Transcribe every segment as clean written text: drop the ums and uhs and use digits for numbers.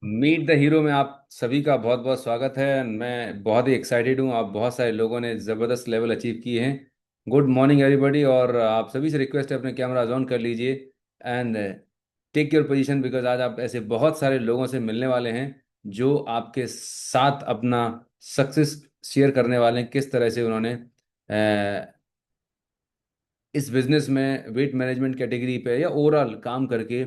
Meet the hero में आप सभी का बहुत बहुत स्वागत है। मैं बहुत ही एक्साइटेड हूँ। आप बहुत सारे लोगों ने ज़बरदस्त लेवल अचीव किए हैं। Good morning everybody. और आप सभी से रिक्वेस्ट है अपने कैमराज ऑन कर लीजिए and take your position, because आज आप ऐसे बहुत सारे लोगों से मिलने वाले हैं जो आपके साथ अपना सक्सेस शेयर करने वाले हैं। किस तरह से उन्होंने इस बिजनेस में वेट मैनेजमेंट कैटेगरी पे या ओवरऑल काम करके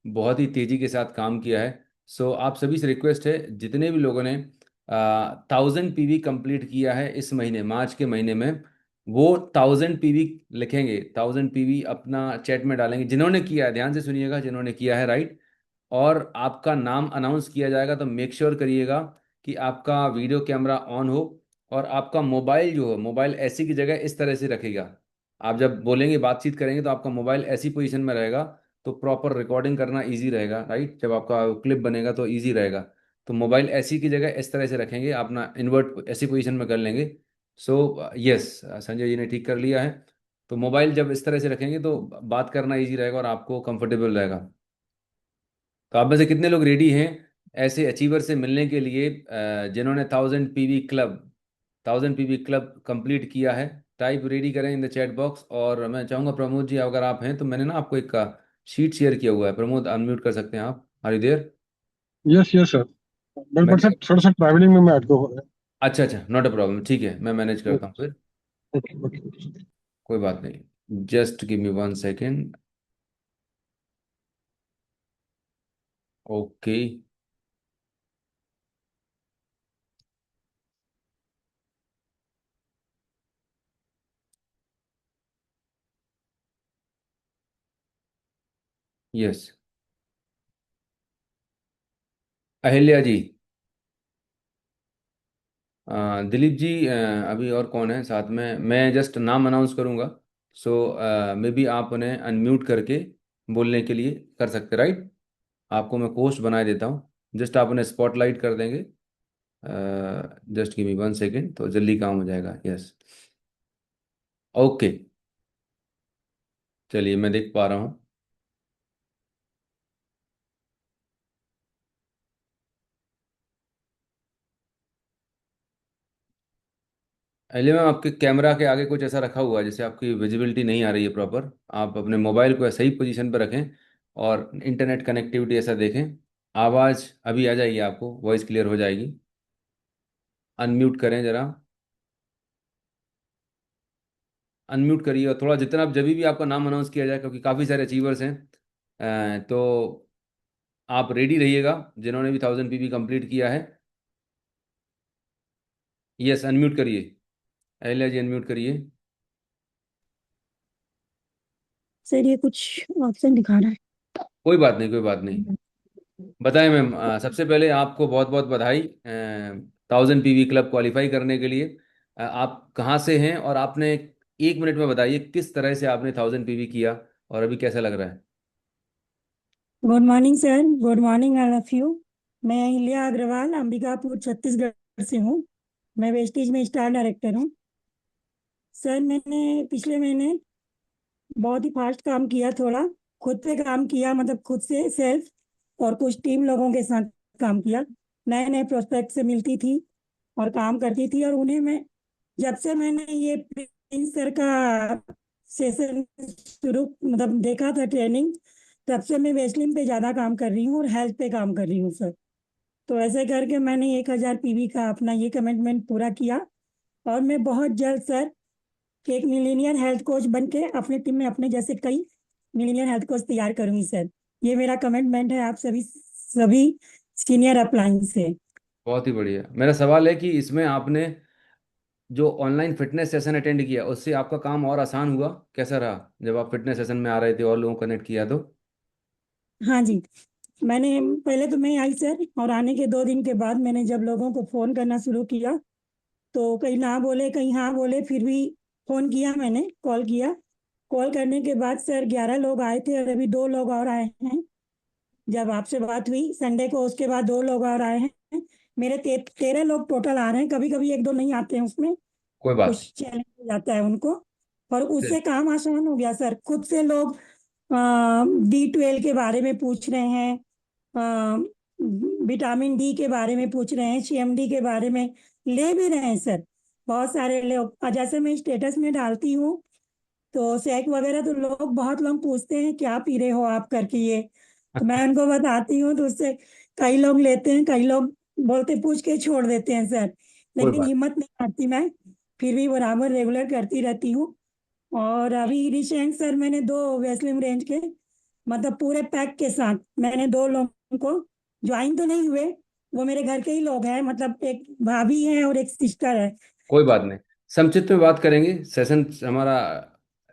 बहुत ही तेजी के साथ काम किया है। सो आप सभी से रिक्वेस्ट है, जितने भी लोगों ने 1000 पीवी कंप्लीट किया है इस महीने मार्च के महीने में, वो 1000 पीवी लिखेंगे। 1000 पीवी अपना चैट में डालेंगे जिन्होंने किया है। ध्यान से सुनिएगा, जिन्होंने किया है, राइट। और आपका नाम अनाउंस किया जाएगा, तो मेक श्योर करिएगा कि आपका वीडियो कैमरा ऑन हो और आपका मोबाइल जो हो, मोबाइल ऐसी की जगह इस तरह से रखेगा। आप जब बोलेंगे, बातचीत करेंगे, तो आपका मोबाइल ऐसी पोजीशन में रहेगा तो प्रॉपर रिकॉर्डिंग करना इजी रहेगा, राइट। जब आपका क्लिप बनेगा तो इजी रहेगा। तो मोबाइल ऐसी की जगह इस तरह से रखेंगे, अपना इन्वर्ट ऐसी पोजीशन में कर लेंगे। सो यस, संजय जी ने ठीक कर लिया है। तो मोबाइल जब इस तरह से रखेंगे तो बात करना इजी रहेगा और आपको कंफर्टेबल रहेगा। तो आप में से कितने लोग रेडी हैं ऐसे अचीवर से मिलने के लिए, जिन्होंने 1000 पीवी क्लब कंप्लीट किया है? टाइप रेडी करें इन द चैट बॉक्स। और मैं चाहूंगा प्रमोद जी, अगर आप हैं तो मैंने ना आपको एक शीट शेयर किया हुआ है। प्रमोद, अनम्यूट कर सकते हैं आप? Are you there? Yes yes sir. But मैंने सर थोड़ा सा ट्रैवलिंग में मैं अटका हुआ अच्छा अच्छा, नॉट अ प्रॉब्लम, ठीक है, मैं मैनेज है। करता हूँ फिर। Okay okay. कोई बात नहीं, just give me 1 second. Okay. Yes. Ahilya ji, Dilip ji, अभी और कौन है साथ में? मैं जस्ट नाम अनाउंस करूंगा। सो मे बी आप उन्हें अनम्यूट करके बोलने के लिए कर सकते, राइट। आपको मैं पोस्ट बनाए देता हूँ, जस्ट आप उन्हें स्पॉटलाइट कर देंगे। जस्ट गिव मी 1 सेकेंड, तो जल्दी काम हो जाएगा। यस। ओके, चलिए मैं देख पा रहा हूँ। अहिल्या मैम, आपके कैमरा के आगे कुछ ऐसा रखा हुआ है जैसे आपकी विजिबिलिटी नहीं आ रही है प्रॉपर। आप अपने मोबाइल को सही पोजीशन पर रखें और इंटरनेट कनेक्टिविटी ऐसा देखें। आवाज़ अभी आ जाएगी, आपको वॉइस क्लियर हो जाएगी। अनम्यूट करें जरा, अनम्यूट करिए। और थोड़ा जितना जब भी आपका नाम अनाउंस किया जाए, क्योंकि काफ़ी सारे अचीवर्स हैं, तो आप रेडी रहिएगा जिन्होंने भी 1000 पीवी कंप्लीट किया है। यस, अनम्यूट करिए। अहिल्या जी, अनम्यूट करिए। सर ये कुछ ऑप्शन दिखा रहा कोई बात नहीं, कोई बात नहीं। है। बताएं मैम, सबसे पहले आपको बहुत बहुत बधाई 1000 पीवी क्लब क्वालिफाई करने के लिए। आप कहाँ से हैं, और आपने 1 मिनट में बताइए किस तरह से आपने 1000 पीवी किया और अभी कैसा लग रहा है? Good morning sir, good morning all of you. मैं अहिल्या अग्रवाल अंबिकापुर छत्तीसगढ़ से हूँ। मैं वेस्टीज में स्टार डायरेक्टर हूँ। सर मैंने पिछले महीने बहुत ही फास्ट काम किया, थोड़ा खुद पे काम किया, मतलब खुद से सेल्फ, और कुछ टीम लोगों के साथ काम किया। नए नए प्रोस्पेक्ट से मिलती थी और काम करती थी, और उन्हें मैं, जब से मैंने ये प्रिंस सर का सेशन शुरू, मतलब देखा था ट्रेनिंग, तब से मैं वेस्लिन पे ज़्यादा काम कर रही हूँ और हेल्थ पे काम कर रही हूँ सर। तो ऐसे करके मैंने 1000 पीवी का अपना ये कमिटमेंट पूरा किया, और मैं बहुत जल्द सर एक मिलीनियर हेल्थ कोच बन के अपनी टीम में अपने जैसे कई मिलीनियर हेल्थ कोच तैयार करूंगी सर। ये मेरा कमिटमेंट है आप सभी सभी सीनियर अपलाइन से। बहुत ही बढ़िया। मेरा सवाल है कि इसमें आपने जो ऑनलाइन फिटनेस सेशन अटेंड किया, उससे आपका काम और आसान हुआ? कैसा रहा जब आप फिटनेस सेशन में आ रहे थे और लोगों को कनेक्ट किया तो? हाँ जी। मैंने पहले तो मैं आई सर, और आने के 2 दिन के बाद मैंने जब लोगों को फोन करना शुरू किया, तो कहीं ना बोले कहीं हाँ बोले, फिर भी फोन किया, मैंने कॉल किया। कॉल करने के बाद सर 11 लोग आए थे, और अभी 2 लोग और आए हैं। जब आपसे बात हुई संडे को, उसके बाद 2 लोग और आए हैं। मेरे 13 लोग टोटल आ रहे हैं। कभी कभी एक दो नहीं आते हैं, उसमें कोई बात कुछ चैलेंज हो जाता है उनको। और नहीं। उससे काम आसान हो गया सर। खुद से लोग B12 के बारे में पूछ रहे हैं, विटामिन डी के बारे में पूछ रहे हैं, सीएमडी के बारे में ले भी रहे हैं सर। बहुत सारे लोग, और जैसे मैं स्टेटस में डालती हूँ तो शेक वगैरह, तो लोग, बहुत लोग पूछते हैं क्या पी रहे हो आप करके ये, तो मैं उनको बताती हूँ तो उससे कई लोग लेते हैं, कई लोग बोलते पूछ के छोड़ देते हैं सर। कोई लेकिन बात। हिम्मत नहीं हारती मैं, फिर भी बराबर रेगुलर करती रहती हूँ। और अभी रिसेंट सर मैंने दो वैसलीन रेंज के, मतलब पूरे पैक के साथ मैंने दो लोगों को, ज्वाइन तो नहीं हुए, वो मेरे घर के ही लोग हैं, मतलब एक भाभी है और एक सिस्टर है। कोई बात नहीं, संक्षिप्त में बात करेंगे, सेशन हमारा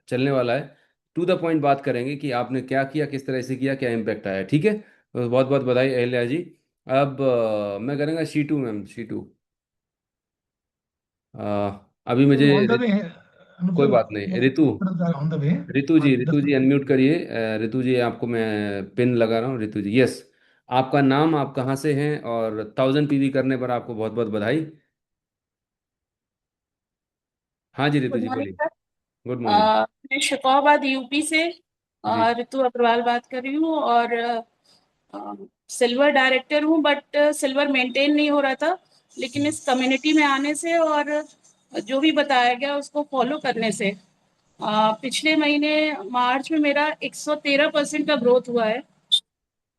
चलने वाला है। टू द पॉइंट बात करेंगे कि आपने क्या किया, किस तरह से किया, क्या इम्पैक्ट आया, ठीक है? तो बहुत बहुत बधाई अहल्या जी। अब मैं करूँगा शीटू मैम, शीटू। अभी मुझे ऑन द वे है अनूप कोई सर। बात नहीं, ऋतु। On the way. ऋतु जी, दस ऋतु जी मिनट। अनम्यूट करिए। ऋतु जी आपको मैं पिन लगा रहा हूँ, ऋतु जी, यस। आपका नाम, आप कहाँ से हैं, और 1000 पीवी करने पर आपको बहुत बहुत बधाई। हाँ जी ऋतु गुड जी मॉर्निंग बोलिए। सर। Good morning. मैं शिकोहाबाद यूपी से जी। ऋतु अग्रवाल बात कर रही हूँ, और सिल्वर डायरेक्टर हूँ, बट सिल्वर मेंटेन नहीं हो रहा था। लेकिन इस कम्युनिटी में आने से और जो भी बताया गया उसको फॉलो करने से पिछले महीने मार्च में मेरा 113% का ग्रोथ हुआ है।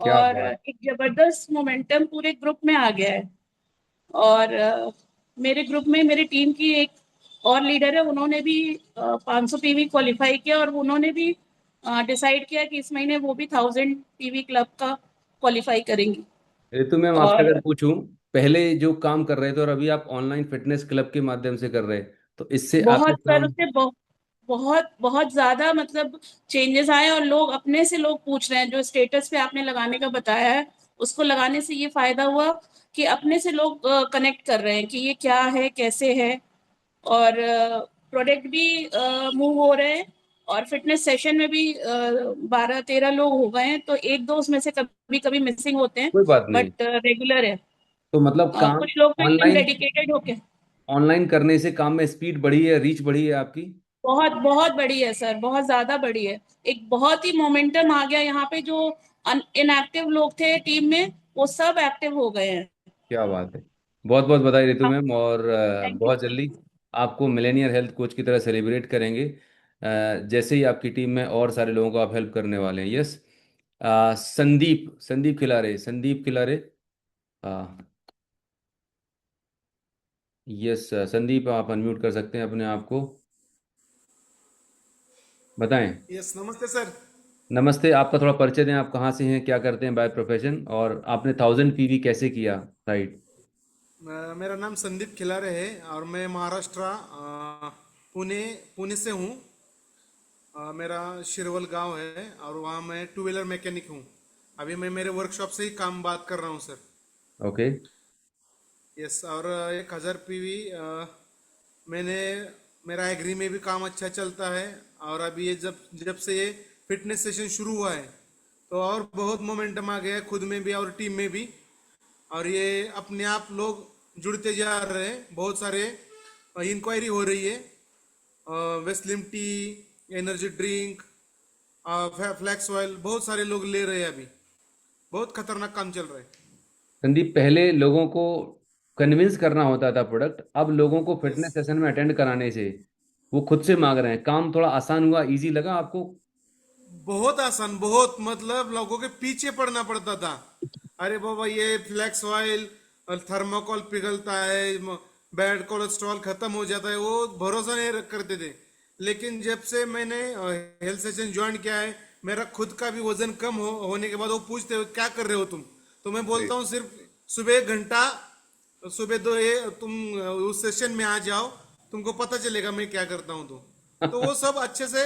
क्या और बात। एक जबरदस्त मोमेंटम पूरे ग्रुप में आ गया है। और मेरे ग्रुप में मेरी टीम की एक और लीडर है, उन्होंने भी 500 पीवी क्वालिफाई किया, और उन्होंने भी डिसाइड किया कि इस महीने वो भी 1000 पीवी क्लब का क्वालिफाई करेंगी। ऋतु मैम आपसे अगर और पूछूं, पहले जो काम कर रहे थे और अभी आप ऑनलाइन फिटनेस क्लब के माध्यम से कर रहे हैं, तो इससे आपके बहुत सर, काम। उससे बहुत बहुत ज्यादा मतलब चेंजेस आए, और लोग अपने से लोग पूछ रहे हैं। जो स्टेटस पे आपने लगाने का बताया है, उसको लगाने से ये फायदा हुआ कि अपने से लोग कनेक्ट कर रहे हैं कि ये क्या है, कैसे है। और प्रोडक्ट भी मूव हो रहे हैं। और फिटनेस सेशन में भी 12-13 लोग हो गए हैं, तो एक दो उसमें से कभी कभी मिसिंग होते हैं, कोई बात नहीं। बट रेगुलर है। तो मतलब काम कुछ लोग तो एकदम ऑनलाइन, डेडिकेटेड होके। ऑनलाइन करने से काम में स्पीड बढ़ी है, रीच बढ़ी है आपकी? बहुत बहुत बड़ी है सर, बहुत ज्यादा बड़ी है। एक बहुत ही मोमेंटम आ गया यहाँ पे। जो इनएक्टिव लोग थे टीम में, वो सब एक्टिव हो गए हैं। क्या बात है। बहुत बहुत बधाई ऋतु हाँ, मैम, और थैंक यू बहुत सर। जल्दी आपको मिलेनियर हेल्थ कोच की तरह सेलिब्रेट करेंगे। जैसे ही आपकी टीम में और सारे लोगों को आप हेल्प करने वाले हैं, यस। संदीप, संदीप खिलारे, संदीप खिलारे। यस संदीप, आप अनम्यूट कर सकते हैं अपने आप को, बताएं। यस, नमस्ते सर। नमस्ते, आपका थोड़ा परिचय दें, आप कहाँ से हैं, क्या करते हैं बाय प्रोफेशन, और आपने 1000 पीवी कैसे किया, राइट? मेरा नाम संदीप खिलारे है और मैं महाराष्ट्र पुणे पुणे से हूँ। मेरा शिरवल गांव है और वहाँ मैं टू व्हीलर मैकेनिक हूँ। अभी मैं मेरे वर्कशॉप से ही काम बात कर रहा हूँ सर। ओके। यस, और 1000 पीवी मैंने, मेरा एग्री में भी काम अच्छा चलता है। और अभी ये जब जब से ये फिटनेस सेशन शुरू हुआ है तो और बहुत मोमेंटम आ गया है, खुद में भी और टीम में भी। और ये अपने आप लोग जुड़ते जा रहे हैं, बहुत सारे इंक्वायरी हो रही है। Weslim T, energy drink, flax oil, बहुत सारे लोग ले रहे हैं अभी। बहुत खतरनाक काम चल रहा है। संदीप, पहले लोगों को कन्विंस करना होता था प्रोडक्ट, अब लोगों को यस, फिटनेस सेशन में अटेंड कराने से वो खुद से मांग रहे हैं। काम थोड़ा आसान हुआ, इजी लगा आपको? बहुत आसान, बहुत, मतलब लोगों के पीछे पड़ना पड़ता था। अरे बाबा, ये फ्लैक्स ऑयल और थर्माकोल पिघलता है, बैड कोलेस्ट्रॉल खत्म हो जाता है, वो भरोसा नहीं करते थे। लेकिन जब से मैंने हेल्थ सेशन ज्वाइन किया है, मेरा खुद का भी वजन कम होने के बाद वो पूछते हो क्या कर रहे हो तुम, तो मैं बोलता हूँ सिर्फ सुबह 1 घंटा, सुबह दो ये तुम उस सेशन में आ जाओ, तुमको पता चलेगा मैं क्या करता हूँ। तो वो सब अच्छे से,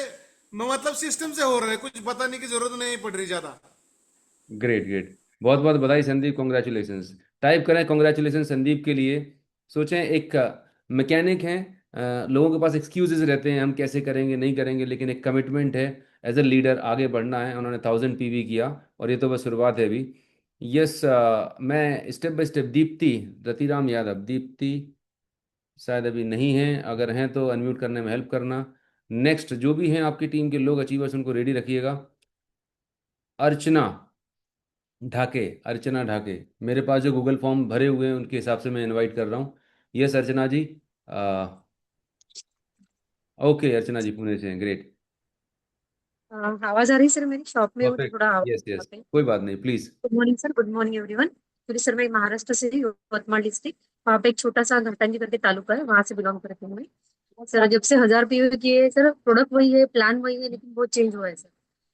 मतलब सिस्टम से हो रहा है, कुछ बताने की जरूरत नहीं पड़ रही ज्यादा। ग्रेट ग्रेट, बहुत बहुत बधाई संदीप, कॉन्ग्रेचुलेशंस। टाइप करें कॉन्ग्रेचुलेशन संदीप के लिए। सोचें, एक मैकेनिक हैं, लोगों के पास एक्सक्यूजेस रहते हैं, हम कैसे करेंगे, नहीं करेंगे, लेकिन एक कमिटमेंट है, एज ए लीडर आगे बढ़ना है। उन्होंने 1000 पीवी किया, और ये तो बस शुरुआत है अभी। यस, मैं step by step, Deepti, Ratiram Yadav, Deepti शायद अभी नहीं है, अगर हैं तो अनम्यूट करने में हेल्प करना। नेक्स्ट जो भी हैं आपकी टीम के लोग, अचीवर्स, उनको रेडी रखिएगा। अर्चना, ढाके, अर्चना ढाके। मेरे पास जो गूगल फॉर्म भरे हुए हैं उनके हिसाब से मैं इनवाइट कर रहा हूँ। यस अर्चना जी। ओके अर्चना जी पुणे से हैं, ग्रेट। आवाज आ रही है सर मेरी शॉप में हूँ तो परफेक्ट। थोड़ा आवाज यस यस, आते हैं। कोई बात नहीं, please. Good morning sir, good morning everyone. Actually sir मैं महाराष्ट्र से ही यवतमाळ डिस्ट्रिक्ट, वहाँ पे एक छोटा सा घाटंजी करके तालुका है, वहां से बिलोंग करती हूँ मैं। सर जब से 1000 पीवी की है सर, प्रोडक्ट वही है, प्लान वही है, लेकिन बहुत चेंज हुआ है सर।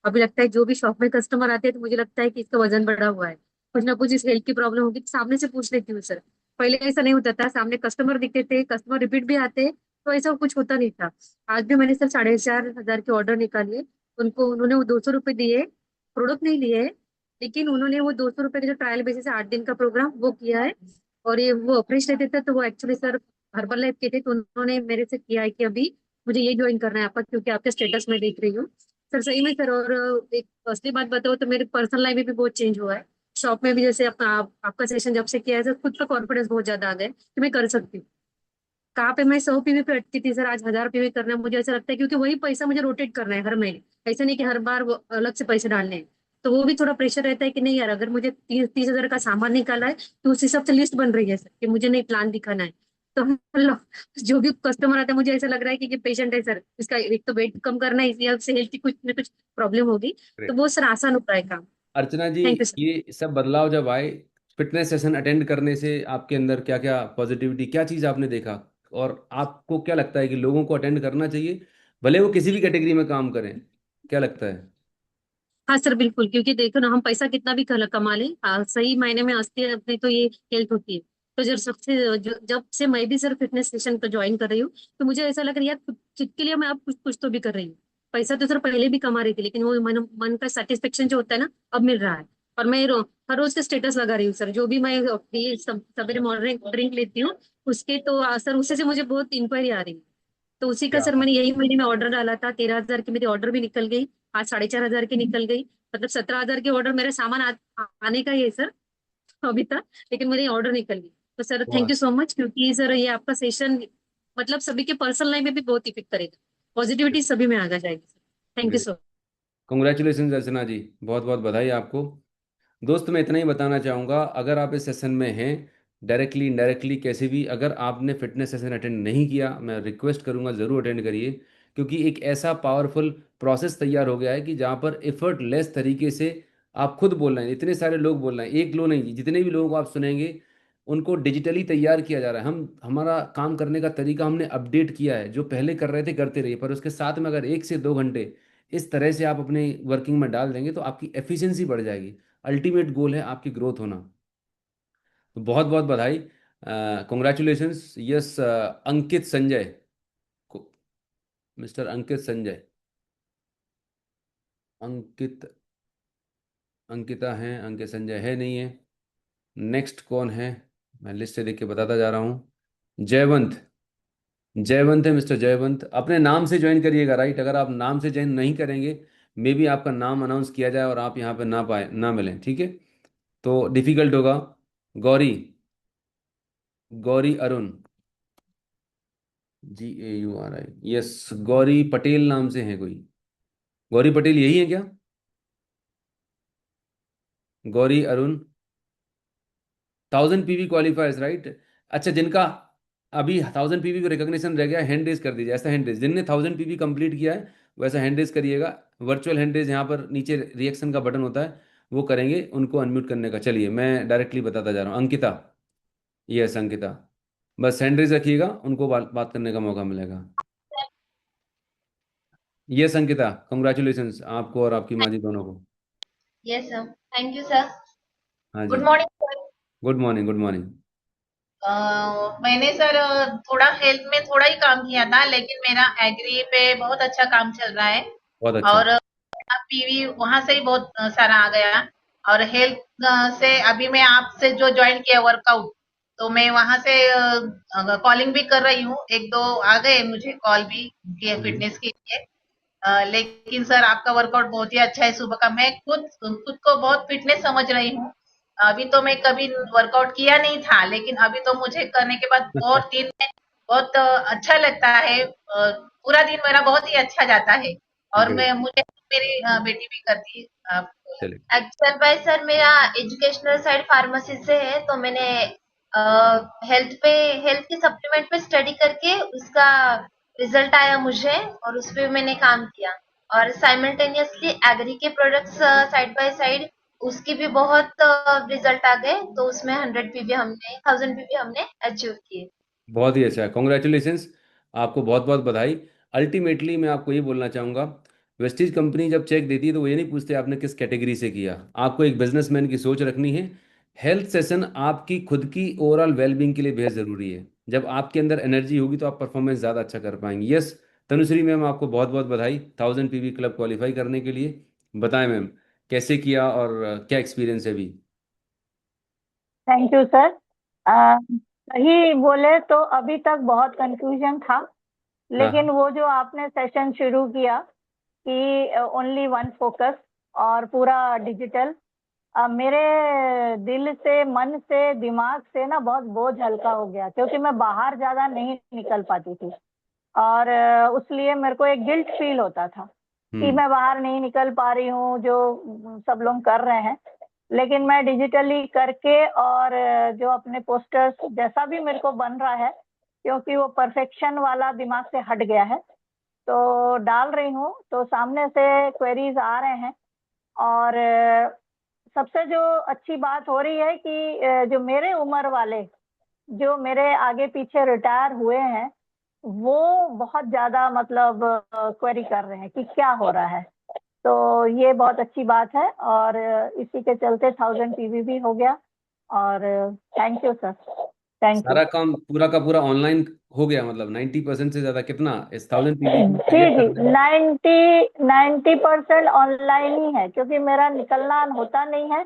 अभी लगता है जो भी शॉप में कस्टमर आते हैं तो मुझे लगता है कि इसका वजन बढ़ा हुआ है, कुछ ना कुछ इस हेल्थ की प्रॉब्लम होगी तो सामने से पूछ लेती हूँ सर। पहले ऐसा नहीं होता था, सामने कस्टमर दिखते थे, कस्टमर रिपीट भी आते, तो ऐसा कुछ होता नहीं था। आज भी मैंने सर 4500 की ऑर्डर निकाली है, उनको उन्होंने वो 200 रुपये दिए, प्रोडक्ट नहीं लिए, लेकिन उन्होंने वो 200 रुपये का जो ट्रायल बेसिस है 8 दिन का प्रोग्राम वो किया है। और ये वो अप्रेश रहते थे तो वो एक्चुअली सर हर्बल लाइफ के थे, तो उन्होंने मेरे से किया है कि अभी मुझे ये ज्वाइन करना है आपका, क्योंकि आपके स्टेटस में देख रही हूँ सर। सही में सर, और एक असली बात बताओ तो मेरे पर्सनल लाइफ में भी बहुत चेंज हुआ है। शॉप में भी जैसे आपका सेशन जब से किया है सर, खुद का कॉन्फिडेंस बहुत ज्यादा आ गया है कि मैं कर सकती हूँ। कहाँ पे मैं 100 पीवी पे अटकी थी सर, आज 1000 पीवी करना है। मुझे ऐसा लगता है क्योंकि वही पैसा मुझे रोटेट करना है हर महीने, ऐसा नहीं कि हर बार वो अलग से पैसे डालने हैं। तो वो भी थोड़ा प्रेशर रहता है कि नहीं यार, अगर मुझे 30,000 का सामान निकाला है तो उस हिसाब से लिस्ट बन रही है सर कि मुझे नहीं प्लान दिखाना है। तो जो भी कस्टमर आता है मुझे ऐसा लग रहा है कि ये पेशेंट है सर, इसका एक तो वेट कम करना है, इसी से हेल्थ की कुछ न कुछ प्रॉब्लम होगी। तो ग्रेट। वो सर आसान होता है काम। अर्चना जी, थैंक यू सर। ये सब बदलाव जब आए, फिटनेस सेशन अटेंड करने से आपके अंदर क्या क्या पॉजिटिविटी, क्या चीज़ आपने देखा? और आपको क्या लगता है कि लोगों को अटेंड करना चाहिए, भले वो किसी भी कैटेगरी में काम करें? क्या लगता है? हाँ सर बिल्कुल, क्योंकि देखो ना, हम पैसा कितना भी कमा लें, सही मायने में असली अपनी तो ये हेल्थ होती है। तो जब से मैं भी सर फिटनेस सेशन पर ज्वाइन कर रही हूँ, तो मुझे ऐसा लग रहा है यार, खुद के लिए मैं अब कुछ कुछ तो भी कर रही हूँ। पैसा तो सर पहले भी कमा रही थी, लेकिन वो मन का सेटिस्फेक्शन जो होता है ना, अब मिल रहा है। और मैं हर रोज का स्टेटस लगा रही हूँ सर, जो भी मैं सवेरे मॉर्निंग ड्रिंक लेती हूँ उसके, तो सर उससे से मुझे बहुत इंक्वायरी आ रही है। तो उसी का क्या सर बात। मैंने यही महीने में ऑर्डर डाला था, 13,000 की मेरी ऑर्डर भी निकल गई। आज 4,500 की निकल गई। मतलब 17,000 की ऑर्डर मेरे सामान आने का ही है सर अभी तक, लेकिन मेरी ऑर्डर निकल गई। तो सर थैंक बहुत यू सो मच, क्योंकि सर ये आपका सेशन मतलब सभी के पर्सनल लाइफ में भी बहुत इफेक्ट करेगा, पॉजिटिविटी सभी में आ जाएगी sir. Thank you great. So congratulation Archana ji, बहुत बहुत बधाई आपको। दोस्त मैं इतना ही बताना चाहूँगा, अगर आप इस सेशन में हैं, डायरेक्टली इनडायरेक्टली कैसे भी, अगर आपने फिटनेस सेशन अटेंड नहीं किया, मैं रिक्वेस्ट करूँगा ज़रूर अटेंड करिए। क्योंकि एक ऐसा पावरफुल प्रोसेस तैयार हो गया है कि जहाँ पर एफर्टलेस तरीके से आप खुद बोल रहे हैं, इतने सारे लोग बोल रहे हैं, एक लोग नहीं, जितने भी लोगों को आप सुनेंगे उनको डिजिटली तैयार किया जा रहा है। हम हमारा काम करने का तरीका हमने अपडेट किया है, जो पहले कर रहे थे करते रहिए, पर उसके साथ में अगर 1 से 2 घंटे इस तरह से आप अपने वर्किंग में डाल देंगे तो आपकी एफिशिएंसी बढ़ जाएगी। अल्टीमेट गोल है आपकी ग्रोथ होना। तो बहुत बहुत बधाई, कॉन्ग्रेचुलेशंस। यस अंकित संजय को, मिस्टर अंकित संजय, अंकित, अंकिता हैं, अंकित संजय है नहीं है। नेक्स्ट कौन है? मैं लिस्ट से देख के बताता जा रहा हूँ। जयवंत, जयवंत है, मिस्टर जयवंत। अपने नाम से ज्वाइन करिएगा, राइट? अगर आप नाम से ज्वाइन नहीं करेंगे, मे बी आपका नाम अनाउंस किया जाए और आप यहाँ पे ना पाए, ना मिलें, ठीक है? तो डिफिकल्ट होगा। Gauri, Gauri Arun, GAURI, yes. गौरी पटेल नाम से है कोई? गौरी पटेल यही है क्या? Gauri Arun, 1000 PV qualifiers, right? अच्छा, जिनका अभी 1000 PV को रिकॉग्निशन रह गया, हैंड रेज कर दीजिए। ऐसा हैंड रेज, जिनने 1000 PV कंप्लीट किया है वैसा हैंड रेज करिएगा। वर्चुअल हैंड रेज, यहाँ पर नीचे रिएक्शन का बटन होता है, वो करेंगे उनको अनम्यूट करने का। चलिए मैं डायरेक्टली बताता जा रहा हूँ। अंकिता, यस अंकिता, बस हैंड रेज रखिएगा, उनको बात करने का मौका मिलेगा। यस अंकिता, कंग्रेचुलेशंस आपको और आपकी माँ जी दोनों को। Yes sir, thank you sir. हाँ जी। Good morning sir. Good morning, good morning. मैंने सर थोड़ा हेल्थ में थोड़ा ही काम किया था, लेकिन मेरा एग्री पे बहुत अच्छा काम चल रहा है। बहुत अच्छा। और पीवी वहां से ही बहुत सारा आ गया। और हेल्थ से अभी मैं आपसे जो ज्वाइन किया वर्कआउट, तो मैं वहां से कॉलिंग भी कर रही हूँ, एक दो आ गए मुझे कॉल भी किए हम्म। फिटनेस के लिए। लेकिन सर आपका वर्कआउट बहुत ही अच्छा है सुबह का। मैं खुद खुद को बहुत फिटनेस समझ रही हूँ। अभी तो मैं कभी वर्कआउट किया नहीं था, लेकिन अभी तो मुझे करने के बाद बहुत दिन में बहुत अच्छा लगता है। पूरा दिन मेरा बहुत ही अच्छा जाता है। और ग्रेट। मुझे मेरी बेटी भी करती है। चलिए। एक्चुअल भाई सर मेरा एजुकेशनल साइड फार्मेसी से है, तो मैंने हेल्थ के सप्लीमेंट पे स्टडी करके उसका रिजल्ट आया मुझे, और उस पे मैंने काम किया। और साइमल्टेनियसली एग्री के प्रोडक्ट्स साइड बाय साइड उसकी भी बहुत रिजल्ट आ गए, तो उसमें 1000 पीवी हमने अचीव किए। बहुत ही अच्छा, कॉन्ग्रेचुलेशंस, आपको बहुत बहुत बधाई। अल्टीमेटली मैं आपको ये बोलना चाहूँगा, वेस्टीज कंपनी जब चेक देती है तो वो ये नहीं पूछते आपने किस कैटेगरी से किया। आपको एक बिजनेसमैन की सोच रखनी है। हेल्थ सेशन आपकी खुद की ओवरऑल वेलबींग के लिए बेहद ज़रूरी है। जब आपके अंदर एनर्जी होगी तो आप परफॉर्मेंस ज़्यादा अच्छा कर पाएंगे। यस, तनुश्री मैम, आपको बहुत बहुत बधाई 1000 पीवी क्लब क्वालिफाई करने के लिए। बताएं मैम, कैसे किया और क्या एक्सपीरियंस है अभी? Thank you sir. सही बोले तो अभी तक बहुत कंफ्यूजन था, हाँ लेकिन हाँ। वो जो आपने सेशन शुरू किया कि ओनली वन फोकस और पूरा डिजिटल, मेरे दिल से, मन से, दिमाग से ना बहुत बोझ हल्का हो गया, क्योंकि मैं बाहर ज्यादा नहीं निकल पाती थी। और उसलिए मेरे को एक गिल्ट फील होता था कि हम्म। मैं बाहर नहीं निकल पा रही हूँ, जो सब लोग कर रहे हैं। लेकिन मैं डिजिटली करके और जो अपने पोस्टर्स जैसा भी मेरे को बन रहा है, क्योंकि वो परफेक्शन वाला दिमाग से हट गया है, तो डाल रही हूँ, तो सामने से क्वेरीज आ रहे हैं। और सबसे जो अच्छी बात हो रही है कि जो मेरे उम्र वाले, जो मेरे आगे पीछे रिटायर हुए हैं, वो बहुत ज्यादा मतलब क्वेरी कर रहे हैं कि क्या हो रहा है। तो ये बहुत अच्छी बात है, और इसी के चलते 1000 पीवी भी हो गया। और thank you sir, thank you. सारा काम पूरा का पूरा ऑनलाइन हो गया, मतलब 90% से ज्यादा कितना इस 1000 पीवी को जी क्लियर जी, करने में? 90% ऑनलाइन ही है, क्योंकि मेरा निकलना होता नहीं है।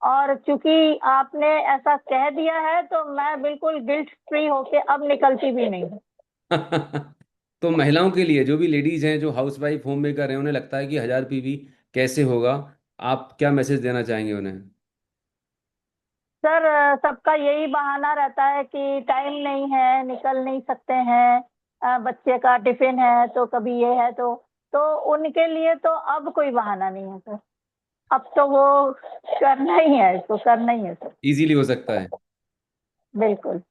और चूंकि आपने ऐसा कह दिया है, तो मैं बिल्कुल गिल्ट फ्री होके अब निकलती भी नहीं हूँ। तो महिलाओं के लिए, जो भी लेडीज हैं, जो हाउस वाइफ होम मेकर हैं, उन्हें लगता है कि 1000 पीवी कैसे होगा, आप क्या मैसेज देना चाहेंगे उन्हें? सर सबका यही बहाना रहता है कि टाइम नहीं है, निकल नहीं सकते हैं, बच्चे का टिफिन है, तो कभी ये है, तो उनके लिए तो अब कोई बहाना नहीं है सर। अब तो वो करना ही है, इसको करना ही है सर। इजीली हो सकता है। बिल्कुल।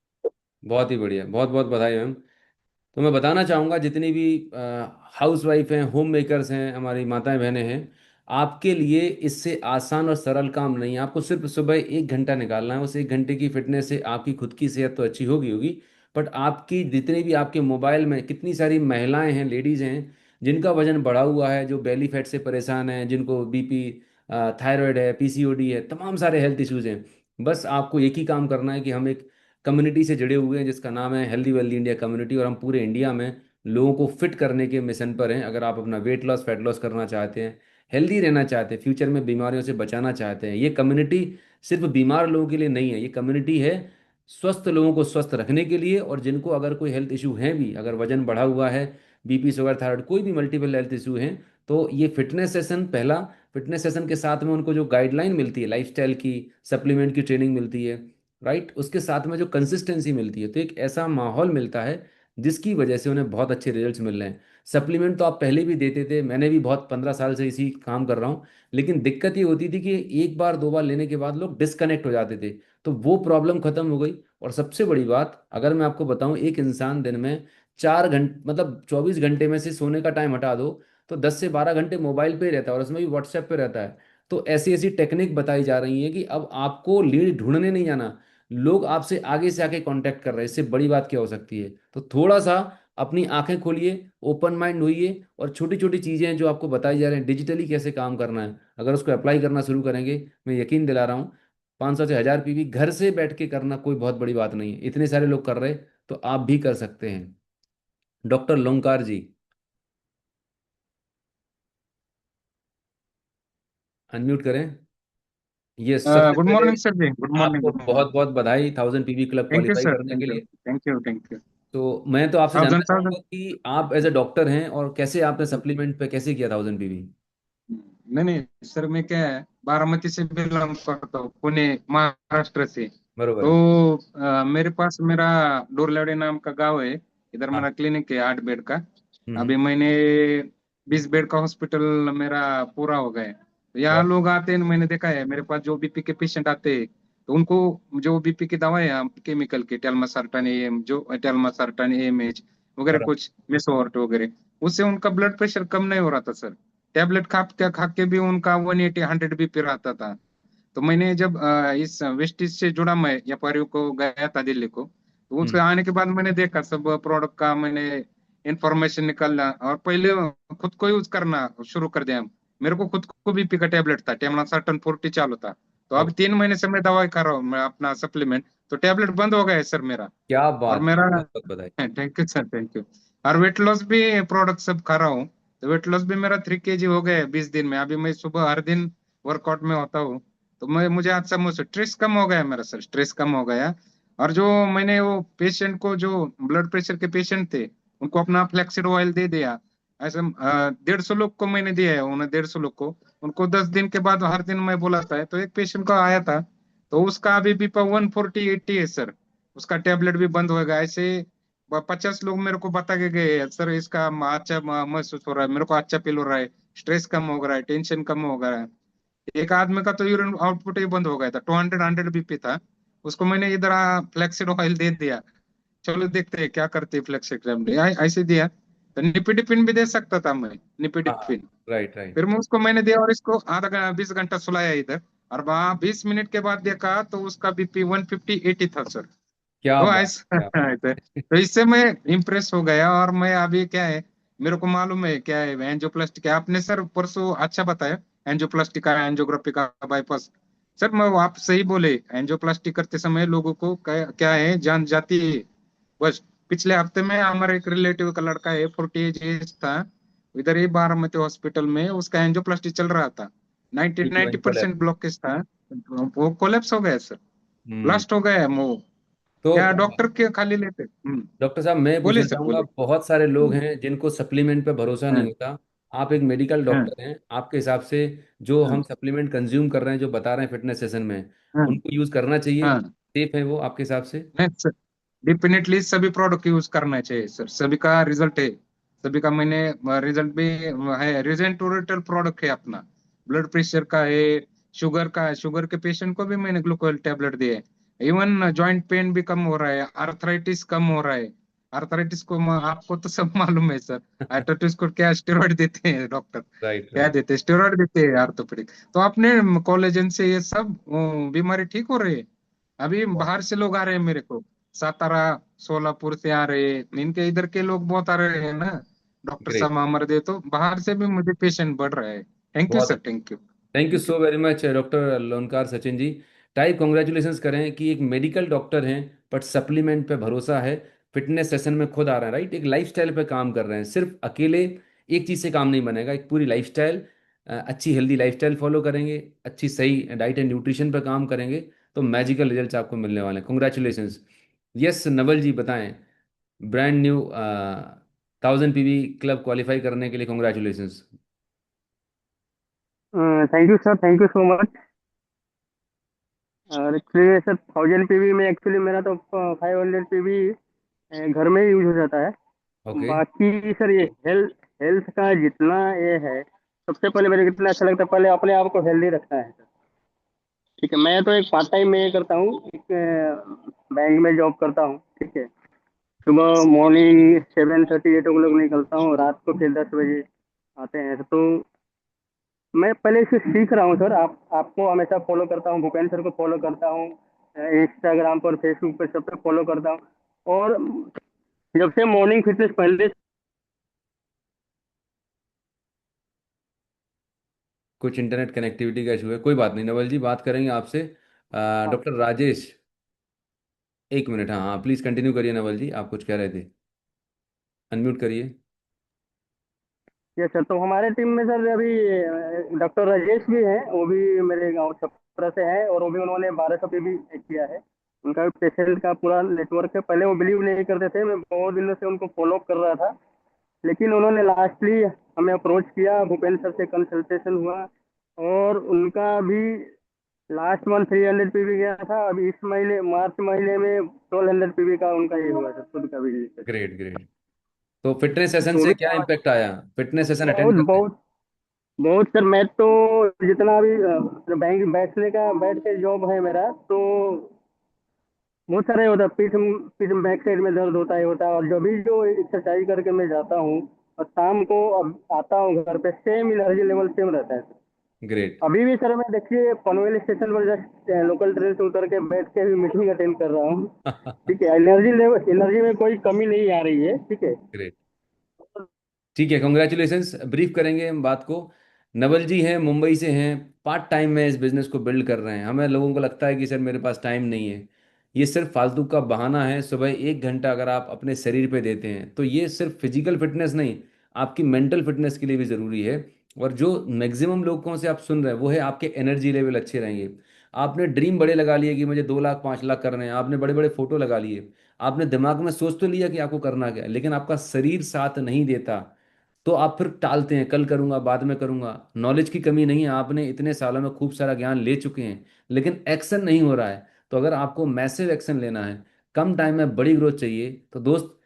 बहुत ही बढ़िया, बहुत बहुत बधाई मैम। तो मैं बताना चाहूँगा, जितनी भी हाउस वाइफ हैं, होम मेकर्स हैं, हमारी माताएं बहनें हैं, आपके लिए इससे आसान और सरल काम नहीं है। आपको सिर्फ सुबह 1 घंटा निकालना है। उस 1 घंटे की फिटनेस से आपकी खुद की सेहत तो अच्छी होगी, बट आपकी जितनी भी आपके मोबाइल में कितनी सारी महिलाएं हैं, लेडीज हैं, जिनका वजन बढ़ा हुआ है, जो बेली फैट से परेशान हैं, जिनको बीपी, थायराइड है, पीसीओडी है, तमाम सारे हेल्थ इश्यूज हैं। बस आपको एक ही काम करना है कि हम एक कम्युनिटी से जुड़े हुए हैं जिसका नाम है हेल्दी वेल्दी इंडिया कम्युनिटी, और हम पूरे इंडिया में लोगों को फिट करने के मिशन पर हैं। अगर आप अपना वेट लॉस, फैट लॉस करना चाहते हैं, हेल्दी रहना चाहते हैं, फ्यूचर में बीमारियों से बचाना चाहते हैं, ये कम्युनिटी सिर्फ बीमार लोगों के लिए नहीं है। ये कम्युनिटी है स्वस्थ लोगों को स्वस्थ रखने के लिए, और जिनको अगर कोई हेल्थ इशू है भी, अगर वजन बढ़ा हुआ है, बीपी, शुगर, थायराइड, कोई भी मल्टीपल हेल्थ इशू हैं, तो ये फिटनेस सेशन, पहला फिटनेस सेशन के साथ में उनको जो गाइडलाइन मिलती है लाइफस्टाइल की, सप्लीमेंट की ट्रेनिंग मिलती है, राइट, उसके साथ में जो कंसिस्टेंसी मिलती है, तो एक ऐसा माहौल मिलता है जिसकी वजह से उन्हें बहुत अच्छे रिजल्ट्स मिल रहे हैं। सप्लीमेंट तो आप पहले भी देते थे, मैंने भी बहुत 15 साल से इसी काम कर रहा हूँ, लेकिन दिक्कत ये होती थी कि एक बार दो बार लेने के बाद लोग डिस्कनेक्ट हो जाते थे। तो वो प्रॉब्लम खत्म हो गई। और सबसे बड़ी बात, अगर मैं आपको बताऊं, एक इंसान दिन में 4 घंटे, मतलब 24 घंटे में से सोने का टाइम हटा दो, तो 10 से 12 घंटे मोबाइल पे ही रहता है, और उसमें भी व्हाट्सएप पे रहता है। तो ऐसी ऐसी टेक्निक बताई जा रही है कि अब आपको लीड ढूंढने नहीं जाना, लोग आपसे आगे से आके कांटेक्ट कर रहे हैं। इससे बड़ी बात क्या हो सकती है? तो थोड़ा सा अपनी आंखें खोलिए, ओपन माइंड होइए, और छोटी छोटी चीजें जो आपको बताई जा रही हैं डिजिटली कैसे काम करना है, अगर उसको अप्लाई करना शुरू करेंगे, मैं यकीन दिला रहा हूँ, 500 से 1000 पीवी घर से बैठ के करना कोई बहुत बड़ी बात नहीं है। इतने सारे लोग कर रहे, तो आप भी कर सकते हैं। डॉक्टर लोंकार जी, अनम्यूट करें। ये सबसे गुड पहले morning sir ji, good morning, आपको गुड बहुत मॉर्निंग। बहुत बधाई 1000 PV club thank you qualify sir, करने के थैंक यू, लिए। Thank you, thank you. तो मैं तो आपसे जानना थाउजेंड चाहूंगा थाउजेंड। कि आप एज ए डॉक्टर हैं, और कैसे आपने सप्लीमेंट पे कैसे किया 1000 पीवी? नहीं नहीं सर, मैं क्या है, बारामती से बिलोंग करता हूँ, पुणे महाराष्ट्र से। बरोबर तो है। मेरे पास मेरा डोरलावड़े नाम का गांव है, इधर हाँ। मेरा क्लिनिक है 8 बेड का। हम्म। अभी मैंने 20 बेड का हॉस्पिटल मेरा पूरा हो गया है। तो यहाँ लोग आते हैं, मैंने देखा है मेरे पास जो बीपी के पेशेंट आते हैं, तो उनको जो बीपी की दवाएं हैं केमिकल की, टेलमासार्टन एम, जो टेलमासार्टन एमएच वगैरह, बराबर। कुछ मेसोर्ट वगैरह, उससे उनका ब्लड प्रेशर कम नहीं हो रहा था सर। टैबलेट खा के भी उनका 180 100 बीपी रहता था। तो मैंने जब इस वेस्टिज से जुड़ा, मैं व्यापारियों को गया था दिल्ली को, तो उसके हम्म। आने के बाद मैंने देखा सब प्रोडक्ट का, मैंने इंफॉर्मेशन निकालना और पहले खुद को यूज करना शुरू कर दिया। मेरे को खुद को बीपी का टेबलेट था, टेमनासार्टन 40 चालू था। तो अब ओके। 3 महीने से मैं दवाई खा रहा हूँ, मैं अपना सप्लीमेंट, तो टेबलेट बंद हो गया है सर मेरा। क्या और बात है, मेरा बहुत बहुत बधाई। Thank you sir, thank you. और वेट लॉस भी प्रोडक्ट सब खा रहा हूँ। तो वेट लॉस भी मेरा 3 kg हो गया है 20 दिन में। अभी मैं सुबह हर दिन वर्कआउट में होता हूँ। तो मैं मुझे आज सब मुझसे स्ट्रेस कम हो गया है मेरा सर, स्ट्रेस कम हो गया। और जो मैंने वो पेशेंट को, जो ब्लड प्रेशर के पेशेंट थे, उनको अपना फ्लैक्सीड ऑयल दे दिया। ऐसे 150 लोग को मैंने दिया है, उन्हें 150 लोग को, उनको 10 दिन के बाद हर दिन मैं बोला था। तो एक पेशेंट का आया था, तो उसका अभी बीपा 140/80 है सर। उसका टेबलेट भी बंद होएगा ऐसे। 50 लोग मेरे को बता के गए हैं, सर इसका अच्छा महसूस हो रहा है, मेरे को अच्छा फील हो रहा है, स्ट्रेस कम हो रहा है, टेंशन कम हो रहा है। एक आदमी का तो यूरिन आउटपुट ही बंद हो गया था, 200 बीपी था। उसको मैंने इधर फ्लेक्सिड ऑयल दे दिया। चलो देखते हैं क्या करते हैं फ्लेक्सिड ऐसे दिया। तो निपिडिपिन भी दे सकता था मैं, हाँ, निपिडिपिन। Right right. फिर मैं उसको मैंने दिया और इसको आधा 20 घंटा सुलाया इधर। और वहाँ 20 मिनट के बाद देखा तो उसका बीपी 150/80 था सर। क्या तो बात, ऐसा क्या बात। ऐसा तो इससे मैं इम्प्रेस हो गया। और मैं अभी क्या है, मेरे को मालूम है क्या है एंजियोप्लास्टी का। आपने सर परसों अच्छा बताया, एंजियोप्लास्टी का, एंजियोग्राफी का, बाईपास। सर मैं आप सही बोले, एंजियोप्लास्टी करते समय लोगों को क्या है, जान जाती है बस। पिछले हफ्ते में हमारे एक रिलेटिव का लड़का है, 40 एज था, इधर ही बारामती हॉस्पिटल में उसका एंजियोप्लास्टी चल रहा था। 90 ठीक है भाई, 90% ब्लॉकेज था, वो कोलेप्स हो गया सर, हम्म। ब्लास्ट हो गया है वो। तो क्या डॉक्टर के खाली लेते? डॉक्टर साहब, मैं बोलिए पूछना सर, चाहूंगा, बोलिए। बहुत सारे लोग हम्म, हैं जिनको सप्लीमेंट पे भरोसा नहीं हाँ, होता। आप एक मेडिकल हाँ, डॉक्टर हैं, आपके हिसाब से जो हाँ, हम सप्लीमेंट कंज्यूम कर रहे हैं, जो बता रहे हैं फिटनेस सेशन में, हाँ, उनको यूज करना चाहिए? हाँ। सेफ है वो आपके हिसाब से? नहीं सर, डेफिनेटली सभी प्रोडक्ट यूज करना चाहिए सर, सभी का रिजल्ट है। सभी का मैंने रिजल्ट भी है, रिजेंटोरेटल प्रोडक्ट है अपना। ब्लड प्रेशर का है, शुगर का है, शुगर के पेशेंट को भी मैंने ग्लूकोज टेबलेट दिए। इवन जॉइंट पेन भी कम हो रहा है, आर्थराइटिस कम हो रहा है। आर्थराइटिस को आपको तो सब मालूम है सर। आर्थराइटिस को क्या स्टेरॉइड देते हैं डॉक्टर, राइट क्या राइट। देते हैं, स्टेरॉइड देते हैं आर्थोपेडिक। तो अपने कोलेजन से ये सब बीमारी ठीक हो रही है। अभी बाहर से लोग आ रहे हैं मेरे को, सातारा, सोलापुर से आ रहे हैं, इनके इधर के लोग बहुत आ रहे हैं ना, डॉक्टर ग्रेट। साहब हमारे दे। तो बाहर से भी मुझे पेशेंट बढ़ रहा है। थैंक यू बहुत सर, अच्छा। Thank you, thank you thank you. So very much doctor Lonkar Sachin ji. Type congratulations करें कि एक मेडिकल डॉक्टर हैं, बट सप्लीमेंट पे भरोसा है, फिटनेस सेशन में खुद आ रहे हैं, राइट? एक लाइफस्टाइल पे काम कर रहे हैं। सिर्फ अकेले एक चीज़ से काम नहीं बनेगा, एक पूरी लाइफस्टाइल, अच्छी हेल्दी लाइफस्टाइल फॉलो करेंगे, अच्छी सही डाइट एंड न्यूट्रिशन पे काम करेंगे, तो मैजिकल रिजल्ट्स आपको मिलने वाले हैं। कॉन्ग्रेचुलेशंस। यस नवल जी बताएं, brand new 1000 PV club qualify करने के लिए congratulations. Thank you sir, thank you so much. और एक्चुअली सर 1000 पीवी में एक्चुअली मेरा तो 500 पीवी घर में ही यूज हो जाता है। ओके। बाकी सर ये हेल्थ हेल्थ का जितना ये है, सबसे पहले मेरे को कितना अच्छा लगता है, पहले अपने आप को हेल्दी रखना है सर। ठीक है, मैं तो एक पार्ट टाइम में ये करता हूँ, एक बैंक में जॉब करता हूँ। ठीक है, सुबह मॉर्निंग 7:30 8 o'clock निकलता हूँ, रात को फिर 10 बजे आते हैं। तो मैं पहले से सीख रहा हूँ सर। आपको हमेशा फॉलो करता हूँ, भूपेंद्र सर को फॉलो करता हूँ, इंस्टाग्राम पर, फेसबुक पर, सब पे फॉलो करता हूँ। और जब से मॉर्निंग फिटनेस पहले कुछ इंटरनेट कनेक्टिविटी का इशू है, कोई बात नहीं, नवल जी बात करेंगे आपसे। हाँ, डॉक्टर राजेश, एक मिनट। हाँ हाँ, प्लीज़ कंटिन्यू करिए नवल जी, आप कुछ कह रहे थे, अनम्यूट करिए। यस सर, तो हमारे टीम में सर अभी डॉक्टर राजेश भी हैं, वो भी मेरे गांव छपरा से हैं, और वो भी उन्होंने 1200 पे भी किया है। उनका पेशेंट का पूरा नेटवर्क है। पहले वो बिलीव नहीं करते थे, मैं बहुत दिनों से उनको फॉलो कर रहा था, लेकिन उन्होंने लास्टली हमें अप्रोच किया, भूपेंद्र सर से कंसल्टेशन हुआ, और उनका अभी लास्ट मंथ 300 पीवी गया था। अभी इस महीने मार्च महीने में 1200 पीवी का उनका ये हुआ सर, खुद का भी। Great great. तो फिटनेस सेशन से थोड़ी क्या इम्पेक्ट आया? फिटनेस सेशन अटेंड बहुत करते हैं? बहुत बहुत सर। मैं तो जितना भी बैंक बैठ के जॉब है मेरा, तो बहुत सारे होता है। पीठ पीठ बैक साइड में दर्द होता ही होता है। और जब भी जो एक्सरसाइज करके मैं जाता हूँ और शाम को अब आता हूँ घर पे, सेम एनर्जी लेवल सेम रहता है सर। ग्रेट। अभी भी सर मैं देखिए पनवेल स्टेशन पर जस्ट लोकल ट्रेन से उतर के बैठ के भी मीटिंग अटेंड कर रहा हूँ। ठीक है, एनर्जी लेवल, एनर्जी में कोई कमी नहीं आ रही है। ठीक है। ग्रेट। ठीक है, कॉन्ग्रेचुलेशंस। ब्रीफ करेंगे हम बात को। नवल जी हैं, मुंबई से हैं, पार्ट टाइम में इस बिजनेस को बिल्ड कर रहे हैं। हमें लोगों को लगता है कि सर मेरे पास टाइम नहीं है, ये सिर्फ फालतू का बहाना है। सुबह 1 घंटा अगर आप अपने शरीर पे देते हैं तो ये सिर्फ फिजिकल फिटनेस नहीं, आपकी मेंटल फिटनेस के लिए भी ज़रूरी है। और जो मैक्सिमम लोगों से आप सुन रहे हैं वो है आपके एनर्जी लेवल अच्छे रहेंगे। आपने ड्रीम बड़े लगा लिए कि मुझे 2 लाख 5 लाख करने हैं, आपने बड़े बड़े फोटो लगा लिए, आपने दिमाग में सोच तो लिया कि आपको करना क्या है, लेकिन आपका शरीर साथ नहीं देता तो आप फिर टालते हैं, कल करूंगा, बाद में करूंगा। नॉलेज की कमी नहीं है, आपने इतने सालों में खूब सारा ज्ञान ले चुके हैं, लेकिन एक्शन नहीं हो रहा है। तो अगर आपको मैसिव एक्शन लेना है, कम टाइम में बड़ी ग्रोथ चाहिए, तो दोस्त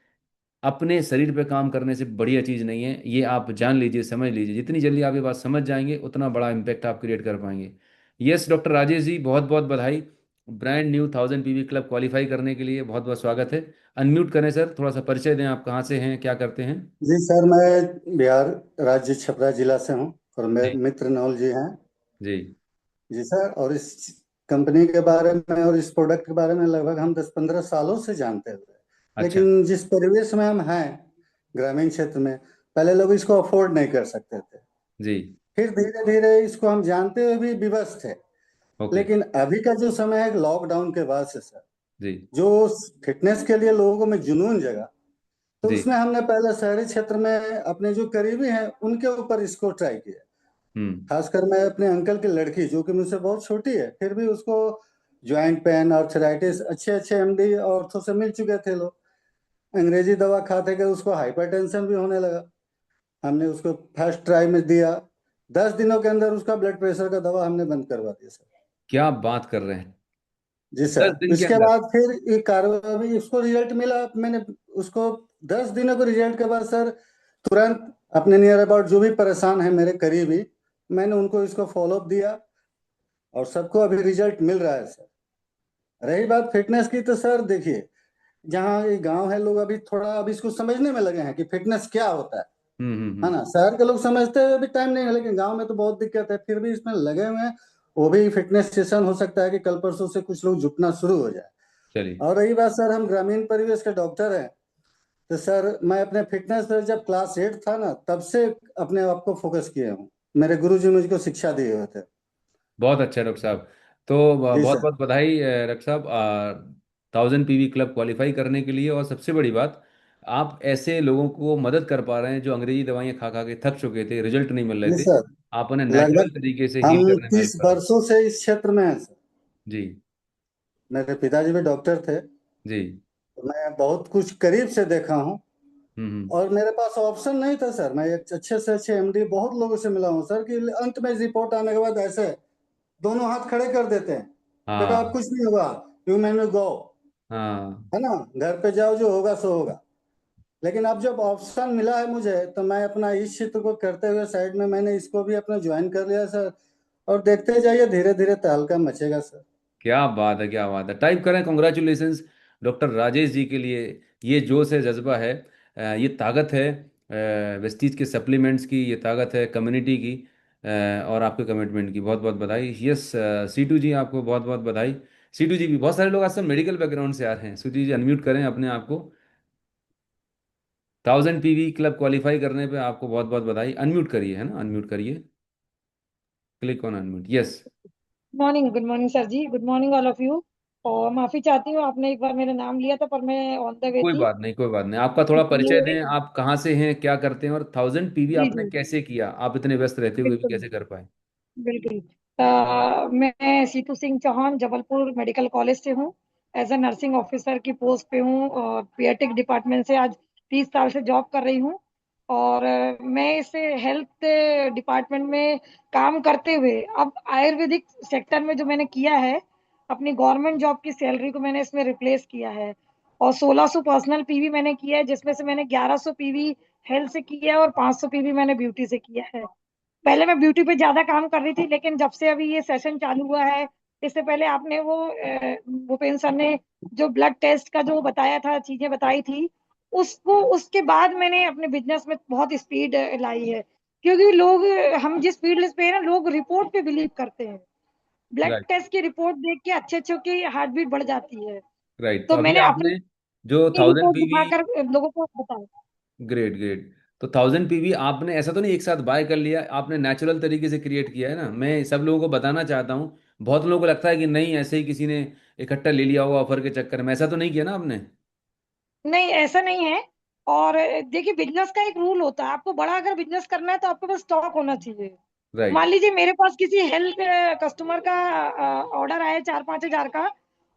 अपने शरीर पे काम करने से बढ़िया चीज़ नहीं है। ये आप जान लीजिए, समझ लीजिए। जितनी जल्दी आप ये बात समझ जाएंगे उतना बड़ा इम्पैक्ट आप क्रिएट कर पाएंगे। यस डॉक्टर राजेश जी, बहुत बहुत बधाई। Brand new 1000 PV club qualify करने के लिए बहुत बहुत स्वागत है। अनम्यूट करें सर, थोड़ा सा परिचय दें, आप कहाँ से हैं, क्या करते हैं? जी सर, मैं बिहार राज्य छपरा जिला से हूँ और मेरे जी। मित्र नवल जी हैं। जी। जी सर, और इस कंपनी के बारे में और इस प्रोडक्ट के बारे में लगभग हम 10-15 सालों से जानते हुए, अच्छा। लेकिन जिस परिवेश में हम हैं ग्रामीण क्षेत्र में, पहले लोग इसको अफोर्ड नहीं कर सकते थे। जी। फिर धीरे धीरे इसको हम जानते हुए भी विवश थे। ओके। लेकिन अभी का जो समय है लॉकडाउन के बाद से सर, जी। जो फिटनेस के लिए लोगों में जुनून जगा, तो जी। उसमें हमने पहले शहरी क्षेत्र में अपने जो करीबी हैं उनके ऊपर इसको ट्राई किया। हम्म। खासकर मैं अपने अंकल की लड़की, जो कि मुझसे बहुत छोटी है, फिर भी उसको ज्वाइंट पेन, आर्थराइटिस, अच्छे अच्छे एमडी ऑर्थो से मिल चुके थे लोग। अंग्रेजी दवा खाते के उसको हाइपरटेंशन भी होने लगा। हमने उसको फर्स्ट ट्राई में दिया, 10 दिनों के अंदर उसका ब्लड प्रेशर का दवा हमने बंद करवा दिया सर। क्या बात कर रहे हैं! जी 10 दिन सर, के इसके अंदर? बाद फिर एक कार्रवाई भी उसको रिजल्ट मिला। मैंने उसको 10 दिनों के रिजल्ट के बाद सर तुरंत अपने नियर अबाउट जो भी परेशान है मेरे करीबी, मैंने उनको इसको फॉलोअप दिया और सबको अभी रिजल्ट मिल रहा है सर। रही बात फिटनेस की, तो सर देखिए, जहाँ ये गांव है लोग अभी थोड़ा अब इसको समझने में लगे हैं कि फिटनेस क्या होता है ना। शहर के लोग समझते हुए भी टाइम नहीं है, लेकिन गांव में तो बहुत दिक्कत है, फिर भी इसमें लगे हुए हैं। वो भी फिटनेस सेशन हो सकता है कि कल परसों से कुछ लोग जुटना शुरू हो जाए। चलिए। और रही बात सर, हम ग्रामीण परिवेश के डॉक्टर हैं, तो सर मैं अपने फिटनेस पर जब क्लास 8 था ना, तब से अपने आप को फोकस किया हूँ। मेरे गुरुजी मुझको शिक्षा दिए हुए थे। बहुत अच्छा डॉक्टर साहब। तो जी बहुत सर। बहुत बधाई डॉक्टर साहब, 1000 पीवी क्लब क्वालिफाई करने के लिए। और सबसे बड़ी बात, आप ऐसे लोगों को मदद कर पा रहे हैं जो अंग्रेजी दवाइयाँ खा खा के थक चुके थे, रिजल्ट नहीं मिल रहे जी थे। सर, आप उन्हें नेचुरल लगभग तरीके से हील हम करने में हेल्प 30 कर रहे हैं। वर्षों से इस क्षेत्र में हैं सर। जी। मेरे पिताजी भी डॉक्टर थे, जी। तो मैं बहुत कुछ करीब से देखा हूँ। हम्म। और मेरे पास ऑप्शन नहीं था सर। मैं एक अच्छे से अच्छे एमडी बहुत लोगों से मिला हूँ सर, कि अंत में रिपोर्ट आने के बाद ऐसे दोनों हाथ खड़े कर देते हैं, बेटा अब हाँ। कुछ नहीं होगा, यू मैन गो, हाँ। है ना, घर पे जाओ, जो होगा सो होगा। लेकिन अब जब ऑप्शन मिला है मुझे, तो मैं अपना इस क्षेत्र को करते हुए साइड में मैंने इसको भी अपना ज्वाइन कर लिया सर। और देखते जाइए, धीरे धीरे तहलका मचेगा सर। क्या बात है, क्या बात है! टाइप करें कॉन्ग्रेचुलेशंस डॉक्टर राजेश जी के लिए। ये जोश है, जज्बा है, ये ताकत है वेस्टीज के सप्लीमेंट्स की, ये ताकत है कम्युनिटी की, और आपके कमिटमेंट की। बहुत बहुत बधाई। यस सीटू जी, आपको बहुत बहुत बधाई। सीटू जी भी, बहुत सारे लोग आज सब मेडिकल बैकग्राउंड से आ रहे हैं। सीटू जी अनम्यूट करें अपने आप को। 1000 पीवी क्लब क्वालिफाई करने पे आपको बहुत बहुत बधाई। अनम्यूट करिए, है ना, अनम्यूट करिए, click on unmute. Yes. Good morning sir ji, good morning all of you. और माफी चाहती हूँ, आपने एक बार मेरा नाम लिया था पर मैं ऑन द वे कोई थी, बात नहीं, कोई बात नहीं। आपका थोड़ा परिचय इसलिए। दें, आप कहाँ से हैं, क्या करते हैं, और 1000 पीवी जी आपने जी, कैसे किया? आप इतने व्यस्त रहते हुए भी बिल्कुल कैसे कर पाए? बिल्कुल। मैं सीतू सिंह चौहान जबलपुर मेडिकल कॉलेज से हूँ। एज ए नर्सिंग ऑफिसर की पोस्ट पे हूँ और पीडियाट्रिक डिपार्टमेंट से आज 30 साल से जॉब कर रही हूँ। और मैं इस हेल्थ डिपार्टमेंट में काम करते हुए अब आयुर्वेदिक सेक्टर में जो मैंने किया है, अपनी गवर्नमेंट जॉब की सैलरी को मैंने इसमें रिप्लेस किया है। और 1600 पर्सनल पीवी मैंने किया है, जिसमें से मैंने 1100 पीवी हेल्थ से किया है और 500 पीवी मैंने ब्यूटी से किया है। पहले मैं ब्यूटी पे ज्यादा काम कर रही थी, लेकिन जब से अभी ये सेशन चालू हुआ है, इससे पहले आपने वो भूपेंद्र सर ने जो ब्लड टेस्ट का जो बताया था, चीजें बताई थी, उसको उसके बाद मैंने अपने बिजनेस में बहुत स्पीड लाई है। क्योंकि लोग, हम जिस फील्ड पे है ना, लोग रिपोर्ट पे बिलीव करते हैं। ब्लड राइट, टेस्ट की रिपोर्ट देख के अच्छे अच्छे की हार्ट बीट बढ़ जाती है। राइट। तो तो अभी मैंने अपनी आपने जो 1000 पीवी, दिखाकर लोगों को बताया। ग्रेट ग्रेट, तो 1000 पीवी आपने ऐसा तो नहीं एक साथ बाय कर लिया, आपने नेचुरल तरीके से क्रिएट किया है ना। मैं सब लोगों को बताना चाहता हूँ, बहुत लोगों को लगता है कि नहीं ऐसे ही किसी ने इकट्ठा ले लिया होगा ऑफर के चक्कर में, ऐसा तो नहीं किया ना आपने। नहीं, ऐसा नहीं है। और देखिए, बिजनेस का एक रूल होता है, आपको बड़ा अगर बिजनेस करना है तो आपके पास स्टॉक होना चाहिए। मान राइट। लीजिए मेरे पास किसी हेल्थ कस्टमर का ऑर्डर आया 4-5 हजार का,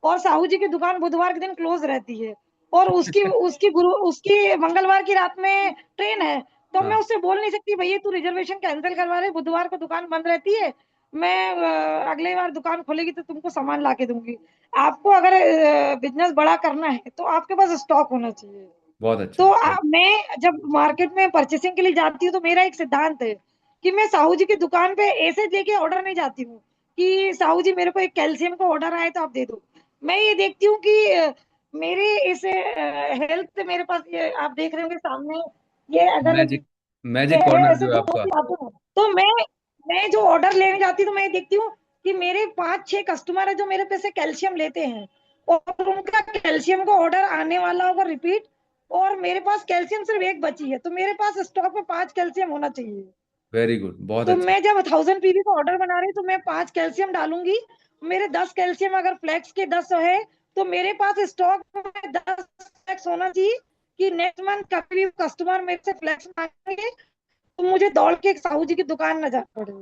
और साहू जी की दुकान बुधवार के दिन क्लोज रहती है, और उसकी उसकी मंगलवार की रात में ट्रेन है, तो मैं हाँ, उससे बोल नहीं सकती भैया तू रिजर्वेशन कैंसिल करवा रहे, बुधवार को दुकान बंद रहती है, मैं अगले बार दुकान खोलेगी तो तुमको सामान ला के दूंगी। आपको अगर बिजनेस बड़ा करना है तो आपके पास स्टॉक होना चाहिए। बहुत अच्छा। तो मैं जब मार्केट में परचेसिंग के लिए जाती हूँ, तो मेरा एक सिद्धांत है कि मैं साहू जी की दुकान पे ऐसे लेके ऑर्डर नहीं जाती हूँ कि साहू जी मेरे को एक कैल्शियम का ऑर्डर आए तो आप दे दो। मैं ये देखती हूँ कि मेरे इस हेल्थ, मेरे पास ये आप देख रहे होंगे सामने, ये अगर मैजिक, ये मैजिक है कॉर्नर ऐसे जो है तो आपका। आते हैं। तो मैं जो ऑर्डर लेने जाती हूँ, तो मैं देखती हूँ कि मेरे 5-6 कस्टमर है जो मेरे पे से कैल्शियम लेते हैं, और उनका कैल्शियम का ऑर्डर आने वाला होगा रिपीट, और मेरे पास कैल्शियम सिर्फ एक बची है, तो मेरे पास स्टॉक में 5 कैल्शियम होना चाहिए। वेरी गुड, बहुत तो अच्छा। मैं जब 1000 पीवी का ऑर्डर बना रही हूँ, तो मैं 5 कैल्शियम डालूंगी। मेरे 10 कैल्शियम अगर फ्लैक्स के 10 है, तो मेरे पास स्टॉक में 10 फ्लैक्स होना चाहिए कि नेक्स्ट मंथ कभी भी कस्टमर मेरे से फ्लैक्स मांगेंगे तो मुझे दौड़ के एक साहू जी की दुकान न जाना पड़े,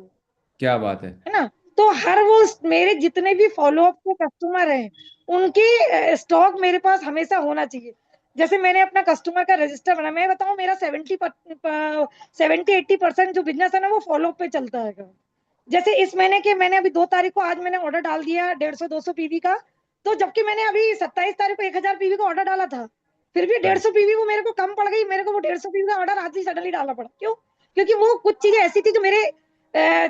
क्या बात है। है ना। तो हर वो मेरे जितने भी फॉलोअप के कस्टमर हैं, उनके स्टॉक मेरे पास हमेशा होना चाहिए। जैसे मैंने अपना कस्टमर का रजिस्टर बनाया, मैं बताऊं मेरा 70-80% जो बिजनेस है ना, वो फॉलोअप पे चलता है। जैसे इस महीने के, मैंने अभी 2 तारीख को, आज मैंने ऑर्डर डाल दिया 150-200 पीवी का, तो जबकि मैंने अभी 27 तारीख को 1000 पीवी का ऑर्डर डाला था, फिर भी राइट। 150 पीवी वो मेरे को कम पड़ गई, मेरे को वो 150 पीवी का ऑर्डर आज ही सडनली डालना पड़ा। क्यों? क्योंकि वो कुछ चीजें ऐसी थी जो मेरे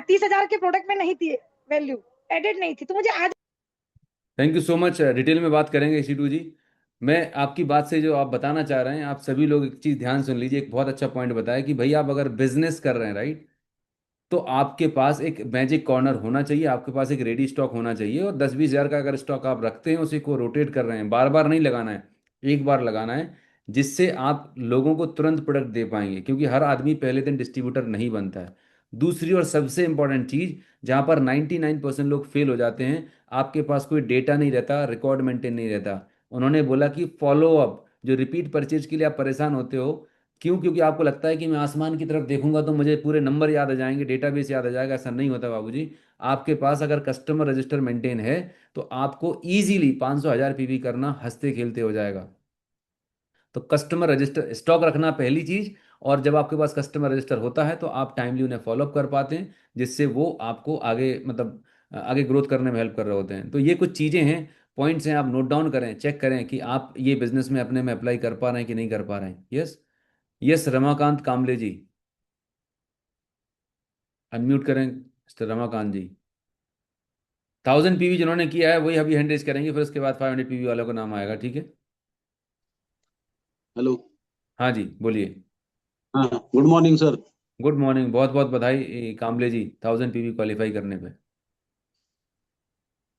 30,000 के प्रोडक्ट में नहीं थी, वैल्यू एडेड नहीं थी, तो मुझे आज। Thank you so much, detail में बात करेंगे सीटू जी। मैं आपकी बात से जो आप बताना चाह रहे हैं, आप सभी लोग एक चीज़ ध्यान सुन लीजिए, एक बहुत अच्छा पॉइंट बताया कि भाई आप अगर बिजनेस कर रहे हैं, राइट, तो आपके पास एक मैजिक कॉर्नर होना चाहिए, आपके पास एक रेडी स्टॉक होना चाहिए। और 10-20 हज़ार का अगर स्टॉक आप रखते हैं, उसी को रोटेट कर रहे हैं, बार बार नहीं लगाना है, एक बार लगाना है, जिससे आप लोगों को तुरंत प्रोडक्ट दे पाएंगे, क्योंकि हर आदमी पहले दिन डिस्ट्रीब्यूटर नहीं बनता है। दूसरी और सबसे इंपॉर्टेंट चीज़, जहाँ पर 99% लोग फेल हो जाते हैं, आपके पास कोई डेटा नहीं रहता, रिकॉर्ड मेंटेन नहीं रहता। उन्होंने बोला कि फॉलो अप, जो रिपीट परचेज के लिए आप परेशान होते हो, क्यों? क्योंकि आपको लगता है कि मैं आसमान की तरफ देखूंगा तो मुझे पूरे नंबर याद आ जाएंगे, डेटाबेस याद आ जाएगा। ऐसा नहीं होता बाबूजी। आपके पास अगर कस्टमर रजिस्टर मेंटेन है, तो आपको इजीली 500-1000 पीवी करना हंसते खेलते हो जाएगा। तो कस्टमर रजिस्टर स्टॉक रखना पहली चीज। और जब आपके पास कस्टमर रजिस्टर होता है, तो आप टाइमली उन्हें फॉलोअप कर पाते हैं, जिससे वो आपको आगे मतलब आगे ग्रोथ करने में हेल्प कर रहे होते हैं। तो ये कुछ चीज़ें हैं, पॉइंट्स हैं, आप नोट डाउन करें, चेक करें कि आप ये बिजनेस में अपने में अप्लाई कर पा रहे हैं कि नहीं कर पा रहे हैं। यस, यस, रमाकांत कामले जी, अनम्यूट करें मिस्टर रमाकांत जी। 1000 पीवी जिन्होंने किया है वही अभी हैंड रेज करेंगे, फिर उसके बाद 500 पीवी वालों का नाम आएगा, ठीक है। हेलो। हाँ जी, बोलिए। हाँ, good morning sir. Good morning, बहुत बहुत बधाई कामले जी, 1000 पीवी क्वालिफाई करने पे।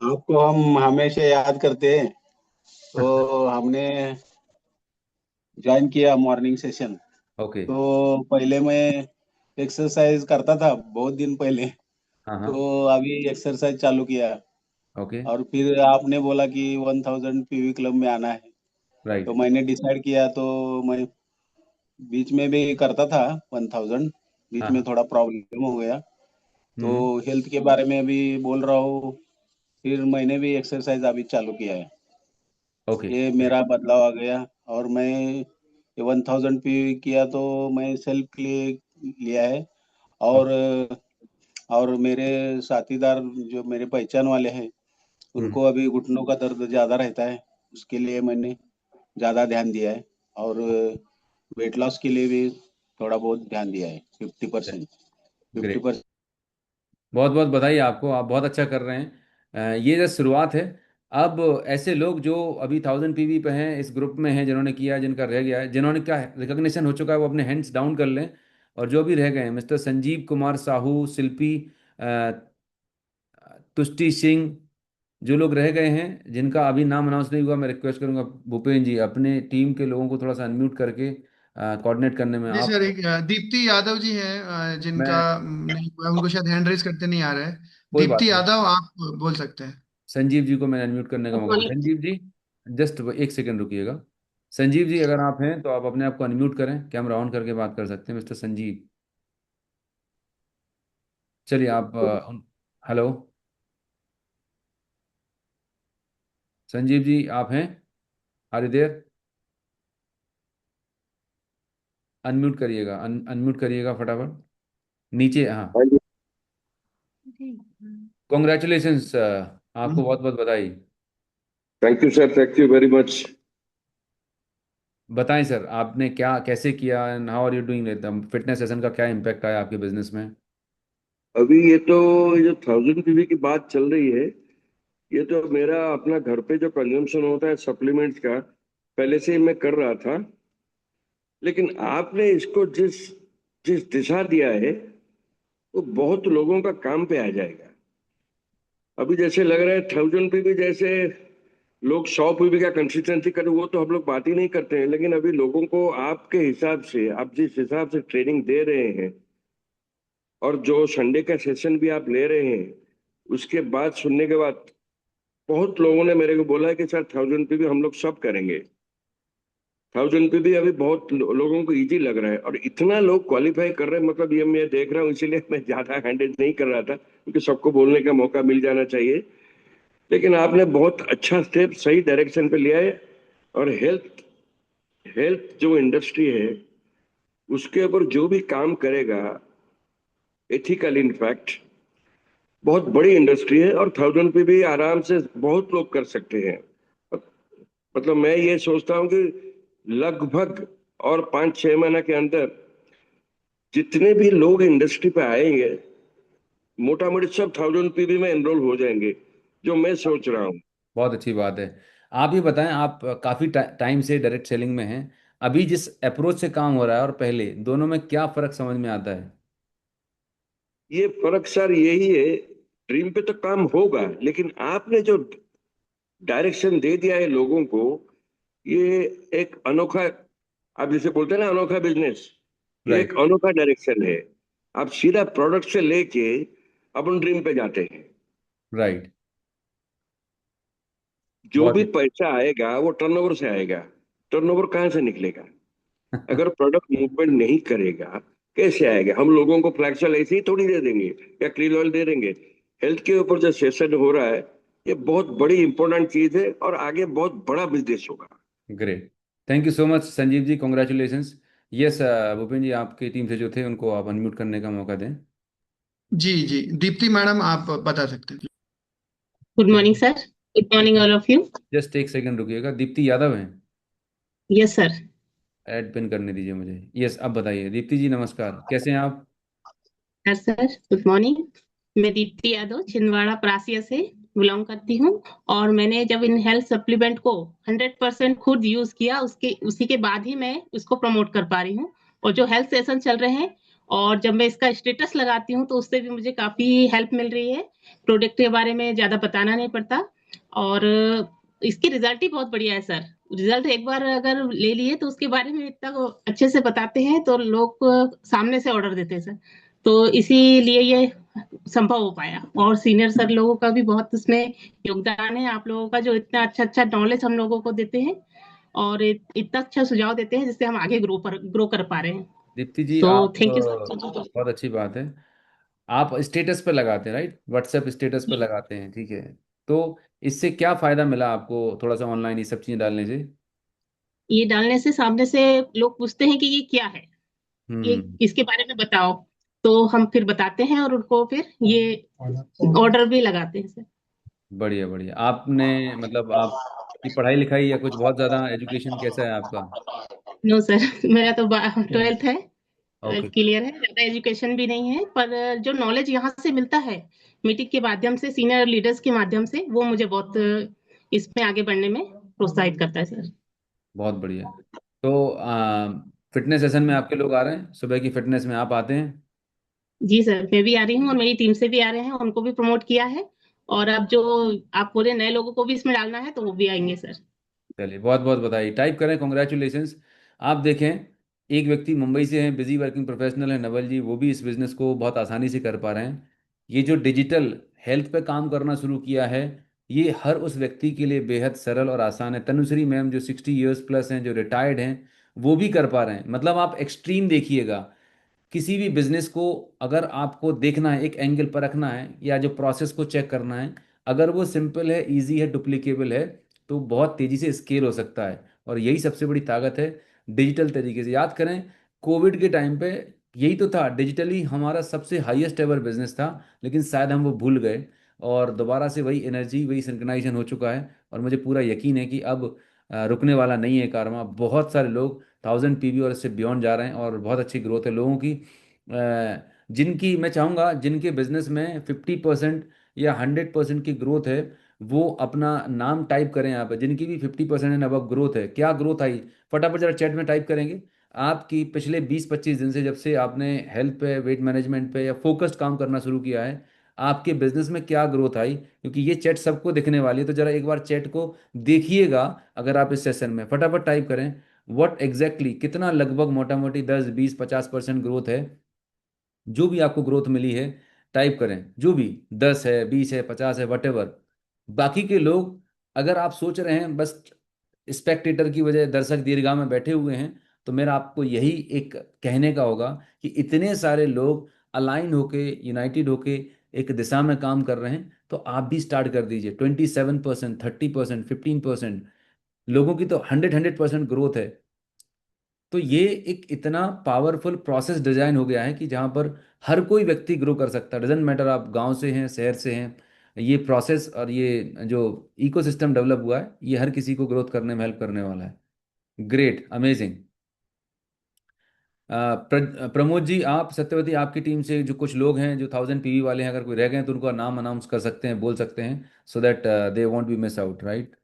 आपको हम हमेशा याद करते हैं, तो हमने ज्वाइन किया मॉर्निंग सेशन। ओके। तो पहले मैं एक्सरसाइज करता था बहुत दिन पहले, हाँ हाँ। तो अभी एक्सरसाइज चालू किया। ओके। और फिर आपने बोला कि 1000 पीवी क्लब में आना है, तो राइट। मैंने डिसाइड किया। तो मैं बीच में भी करता था 1000, बीच हाँ में हाँ। थोड़ा प्रॉब्लम हो गया, तो हम्म। हेल्थ के बारे में अभी बोल रहा हूँ। फिर मैंने भी एक्सरसाइज अभी चालू किया है, ओके। ये मेरा बदलाव आ गया। और मैं ये 1000 पी किया तो मैं सेल्फ के लिए लिया है। ओके। और मेरे साथीदार जो मेरे पहचान वाले हैं, हम्म। उनको अभी घुटनों का दर्द ज्यादा रहता है, उसके लिए मैंने ज्यादा ध्यान दिया है, और वेट लॉस के लिए भी थोड़ा बहुत ध्यान दिया है, 50%। ग्रेट। 50%। बहुत बहुत बधाई आपको, आप बहुत अच्छा कर रहे हैं। ये जस्ट शुरुआत है। अब ऐसे लोग जो अभी 1000 पीवी पे हैं, इस ग्रुप में हैं, जिन्होंने किया है, जिनका रह गया है, जिन्होंने क्या रिकग्निशन हो चुका है, वो अपने हैंड्स डाउन कर लें। और जो भी रह गए हैं, मिस्टर संजीव कुमार साहू, शिल्पी, अ, तुष्टि सिंह, जो लोग रह गए हैं जिनका अभी नाम अनाउंस नहीं हुआ, मैं रिक्वेस्ट करूंगा भूपेन जी अपने टीम के लोगों को थोड़ा सा अनम्यूट करके कोऑर्डिनेट करने में जी आप। सर, एक दीप्ति यादव जी हैं, जिनका मैं नहीं हुआ, उनको शायद हैंड रेज करते नहीं आ रहा है। कोई बात दीप्ति नहीं, यादव, आप बोल सकते हैं। संजीव जी को मैंने अनम्यूट करने का गुड मौका दिया। मॉर्निंग। संजीव जी जस्ट एक सेकंड रुकिएगा। संजीव जी अगर आप हैं तो आप अपने आप को अनम्यूट करें, कैमरा ऑन करके बात कर सकते हैं मिस्टर संजीव। चलिए आप हेलो संजीव जी, आप हैं? Are you there? अनम्यूट करिएगा, अनम्यूट करिएगा फटाफट नीचे। हाँ, हाँ जी। कॉन्ग्रेचुलेशंस, आपको बहुत बहुत बधाई। Thank you sir, thank you very much. बताएं सर, आपने क्या कैसे किया and how are you doing with fitness session का क्या इम्पैक्ट आया आपके बिजनेस में? अभी ये जो 1000 पीवी की बात चल रही है, ये तो मेरा अपना घर पे जो कंजम्पशन होता है सप्लीमेंट्स का, पहले से ही मैं कर रहा था। लेकिन आपने इसको जिस जिस दिशा दिया है, वो बहुत लोगों का काम पे आ जाएगा। अभी जैसे लग रहा है 1000 पीवी जैसे लोग 100 पीवी का कंसिस्टेंसी करें, वो तो हम लोग बात ही नहीं करते हैं। लेकिन अभी लोगों को आपके हिसाब से, आप जिस हिसाब से ट्रेनिंग दे रहे हैं, और जो संडे का सेशन भी आप ले रहे हैं, उसके बाद सुनने के बाद बहुत लोगों ने मेरे को बोला है कि सर 1000 पीवी हम लोग सब करेंगे। 1000 पीवी अभी बहुत लोगों को इजी लग रहा है, और इतना लोग क्वालिफाई कर रहे हैं, मतलब ये मैं देख रहा हूँ। इसीलिए मैं ज्यादा हैंडल नहीं कर रहा था, क्योंकि सबको बोलने का मौका मिल जाना चाहिए। लेकिन आपने बहुत अच्छा स्टेप सही डायरेक्शन पे लिया है। और हेल्थ हेल्थ जो इंडस्ट्री है, उसके ऊपर जो भी काम करेगा, एथिकल इनफैक्ट, बहुत बड़ी इंडस्ट्री है, और 1000 पीवी आराम से बहुत लोग कर सकते हैं। मतलब मैं ये सोचता हूँ कि लगभग और 5-6 महीने के अंदर जितने भी लोग इंडस्ट्री पे आएंगे, मोटा मोटी सब 1000 पीवी में एनरोल हो जाएंगे, जो मैं सोच रहा हूँ। बहुत अच्छी बात है। आप ये बताएं, आप काफ़ी टाइम से डायरेक्ट सेलिंग में हैं, अभी जिस अप्रोच से काम हो रहा है और पहले दोनों में क्या फ़र्क समझ में आता है? ये फर्क सर यही है, ड्रीम पे तो काम होगा, लेकिन आपने जो डायरेक्शन दे दिया है लोगों को, ये एक अनोखा, आप जैसे बोलते हैं ना अनोखा बिजनेस, ये एक राइट। अनोखा डायरेक्शन है। आप सीधा प्रोडक्ट से लेके अपन ड्रीम पे जाते हैं। राइट। जो भी बहुत पैसा आएगा वो टर्नओवर से आएगा। टर्नओवर कहाँ से निकलेगा? अगर प्रोडक्ट मूवमेंट नहीं करेगा, कैसे आएगा? हम लोगों को फ्लैक्सल ऐसे ही थोड़ी दे देंगे, या क्लीन ऑयल दे देंगे। हेल्थ के ऊपर जो सेशन हो रहा है, ये बहुत बड़ी इंपॉर्टेंट चीज है, और आगे बहुत बड़ा बिजनेस होगा। Great. Thank you so much Sanjeev ji, congratulations. Yes Bhupen ji, आपकी टीम से जो थे उनको आप अनम्यूट करने का मौका दें। जी जी, दीप्ति मैडम, आप बता सकते हैं। Good morning sir. Good morning all of you. Just एक सेकंड रुकिएगा, दीप्ति यादव हैं? Yes sir. ऐड पिन करने दीजिए मुझे। यस, अब बताइए दीप्ति जी, नमस्कार, कैसे हैं आप? Yes sir, good morning. मैं दीप्ति यादव छिंदवाड़ा परासिया से बिलोंग करती हूँ। और मैंने जब इन हेल्थ सप्लीमेंट को 100% खुद यूज किया, उसी के बाद ही मैं उसको प्रमोट कर पा रही हूँ। और जो हेल्थ सेशन चल रहे हैं, और जब मैं इसका स्टेटस लगाती हूँ, तो उससे भी मुझे काफी हेल्प मिल रही है। प्रोडक्ट के बारे में ज्यादा बताना नहीं पड़ता, और इसकी रिजल्ट ही बहुत बढ़िया है सर। रिजल्ट एक बार अगर ले लिए तो उसके बारे में इतना अच्छे से बताते हैं, तो लोग सामने से ऑर्डर देते हैं सर। तो इसीलिए ये संभव हो पाया। और सीनियर सर लोगों का भी बहुत इसमें योगदान है, आप लोगों का, जो इतना अच्छा अच्छा नॉलेज हम लोगों को देते हैं, और इतना अच्छा सुझाव देते हैं, जिससे हम आगे ग्रो कर पा रहे हैं। दीप्ति जी, तो आप थैंक यू सर। बहुत अच्छी बात है। आप स्टेटस पे लगाते हैं, राइट? व्हाट्सएप स्टेटस पे लगाते हैं, ठीक है। तो इससे क्या फायदा मिला आपको थोड़ा सा ऑनलाइन ये सब चीजें डालने से? ये डालने से सामने से लोग पूछते हैं कि ये क्या है, ये हम्म। इसके बारे में बताओ। तो हम फिर बताते हैं, और उनको फिर ये ऑर्डर भी लगाते हैं सर। बढ़िया बढ़िया। आपने मतलब आप कि पढ़ाई लिखाई या कुछ बहुत ज़्यादा एजुकेशन कैसा है आपका? नो सर मेरा तो 12th है, ओके। क्लियर है, ज्यादा एजुकेशन भी नहीं है, पर जो नॉलेज यहाँ से मिलता है मीटिंग के माध्यम से, सीनियर लीडर्स के माध्यम से, वो मुझे बहुत इसमें आगे बढ़ने में प्रोत्साहित करता है सर। बहुत बढ़िया। तो फिटनेस सेशन में आपके लोग आ रहे हैं, सुबह की फिटनेस में आप आते हैं? जी सर, मैं भी आ रही हूँ और मेरी टीम से भी आ रहे हैं, उनको भी प्रमोट किया है, और अब जो आप पूरे नए लोगों को भी इसमें डालना है तो वो भी आएंगे सर। चलिए, बहुत बहुत बधाई, टाइप करें, कॉन्ग्रेचुलेशंस। आप देखें, एक व्यक्ति मुंबई से हैं, बिजी वर्किंग प्रोफेशनल है नवल जी, वो भी इस बिजनेस को बहुत आसानी से कर पा रहे हैं। ये जो डिजिटल हेल्थ पे काम करना शुरू किया है, ये हर उस व्यक्ति के लिए बेहद सरल और आसान है। तनुश्री मैम जो 60 इयर्स प्लस हैं, जो रिटायर्ड हैं, वो भी कर पा रहे हैं। मतलब आप एक्सट्रीम देखिएगा, किसी भी बिजनेस को अगर आपको देखना है, एक एंगल पर रखना है, या जो प्रोसेस को चेक करना है, अगर वो सिंपल है, इजी है, डुप्लीकेबल है, तो बहुत तेजी से स्केल हो सकता है। और यही सबसे बड़ी ताकत है डिजिटल तरीके से। याद करें, कोविड के टाइम पे यही तो था, डिजिटली हमारा सबसे हाईएस्ट एवर बिजनेस था, लेकिन शायद हम वो भूल गए, और दोबारा से वही एनर्जी, वही सिंक्रोनाइजेशन हो चुका है। और मुझे पूरा यकीन है कि अब रुकने वाला नहीं है कारवां। बहुत सारे लोग 1000 पीवी और इससे बियॉन्ड जा रहे हैं, और बहुत अच्छी ग्रोथ है लोगों की। जिनकी मैं चाहूँगा, जिनके बिजनेस में 50% या 100% की ग्रोथ है, वो अपना नाम टाइप करें यहाँ पे। जिनकी भी 50% एंड अबव ग्रोथ है, क्या ग्रोथ आई, फटाफट जरा चैट में टाइप करेंगे। आपकी पिछले 20-25 दिन से, जब से आपने हेल्थ पे, वेट मैनेजमेंट पे या फोकस्ड काम करना शुरू किया है, आपके बिजनेस में क्या ग्रोथ आई, क्योंकि ये चैट सबको दिखने वाली है। तो जरा एक बार चैट को देखिएगा, अगर आप इस सेशन में फटाफट टाइप करें व्हाट एग्जैक्टली, कितना लगभग मोटा मोटी 10, 20, 50% ग्रोथ है। जो भी आपको ग्रोथ मिली है टाइप करें, जो भी 10 है, 20 है, 50 है, वटेवर। बाकी के लोग, अगर आप सोच रहे हैं बस स्पेक्टेटर की वजह, दर्शक दीर्घा में बैठे हुए हैं, तो मेरा आपको यही एक कहने का होगा कि इतने सारे लोग अलाइन होके, यूनाइटेड होके एक दिशा में काम कर रहे हैं, तो आप भी स्टार्ट कर दीजिए। 27%, 30%, 15%, लोगों की तो 100% ग्रोथ है। तो ये एक इतना पावरफुल प्रोसेस डिजाइन हो गया है कि जहाँ पर हर कोई व्यक्ति ग्रो कर सकता है। डजेंट मैटर आप गांव से हैं, शहर से हैं, ये प्रोसेस और ये जो इकोसिस्टम डेवलप हुआ है, ये हर किसी को ग्रोथ करने में हेल्प करने वाला है। Great, amazing. प्रमोद जी, आप सत्यवती, आपकी टीम से जो कुछ लोग हैं जो 1000 पीवी वाले हैं, अगर कोई रह गए हैं तो उनको नाम अनाउंस कर सकते हैं, बोल सकते हैं, so that they won't be miss out, right.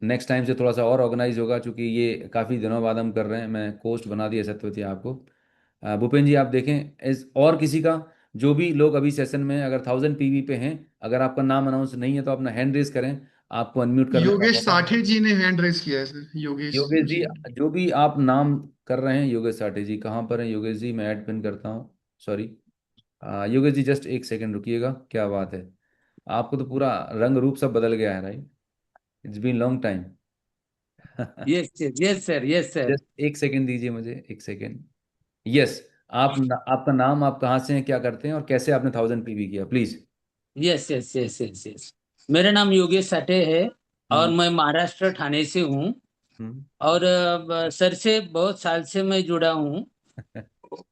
Next time से थोड़ा सा और ऑर्गेनाइज होगा, क्योंकि ये काफ़ी दिनों बाद हम कर रहे हैं। मैं कोस्ट बना दिया सत्यवती आपको। भूपेन जी, आप देखें इस और किसी का, जो भी लोग अभी सेशन में अगर 1000 पीवी पे हैं, अगर आपका नाम अनाउंस नहीं है तो अपना हैंड रेज करें, आपको अनम्यूट करने का योगेश मौका साठे जी ने हैंड रेस किया है सर, योगेश योगेश जी, जी। जो भी आप नाम कर रहे हैं, योगेश साठे जी कहाँ पर हैं? योगेश जी, मैं ऐड पिन करता हूँ, सॉरी। योगेश जी जस्ट एक सेकंड रुकिएगा, क्या बात है, आपको तो पूरा रंग रूप सब बदल गया है, right. It's been long time. Yes yes sir, yes sir. Just एक सेकंड दीजिए मुझे, एक सेकंड। यस, आपका नाम, आप कहाँ से हैं, क्या करते हैं, और कैसे आपने 1000 पीवी किया, please. Yes yes yes yes yes, मेरा नाम योगेश साठे है और हम्म। मैं महाराष्ट्र ठाणे से हूँ। हम्म। और सर से बहुत साल से मैं जुड़ा हूँ।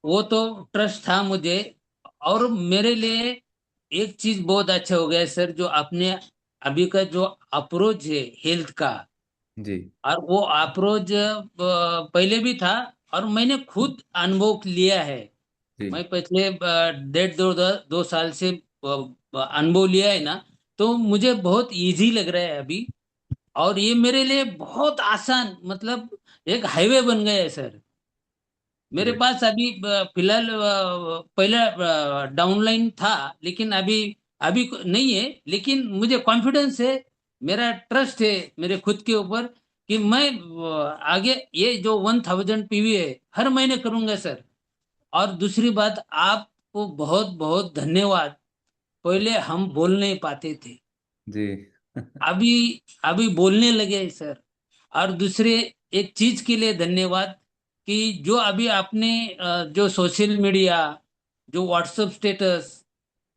वो तो ट्रस्ट था मुझे, और मेरे लिए एक चीज बहुत अच्छा हो गया है सर, जो आपने अभी का जो अप्रोच है हेल्थ का, जी। और वो अप्रोच पहले भी था, और मैंने खुद अनुभव लिया है। जी। मैं पिछले 1.5 2 साल से अनुभव लिया है ना, तो मुझे बहुत इजी लग रहा है अभी। और ये मेरे लिए बहुत आसान, मतलब एक हाईवे बन गया है सर मेरे ग्रेट। पास अभी। फिलहाल पहला डाउनलाइन था, लेकिन अभी अभी नहीं है। लेकिन मुझे कॉन्फिडेंस है, मेरा ट्रस्ट है मेरे खुद के ऊपर, कि मैं आगे ये जो 1000 पीवी है हर महीने करूंगा सर। और दूसरी बात, आपको बहुत बहुत धन्यवाद। पहले हम बोल नहीं पाते थे, जी। अभी अभी बोलने लगे सर। और दूसरे एक चीज के लिए धन्यवाद, कि जो अभी आपने जो सोशल मीडिया, जो व्हाट्सएप स्टेटस,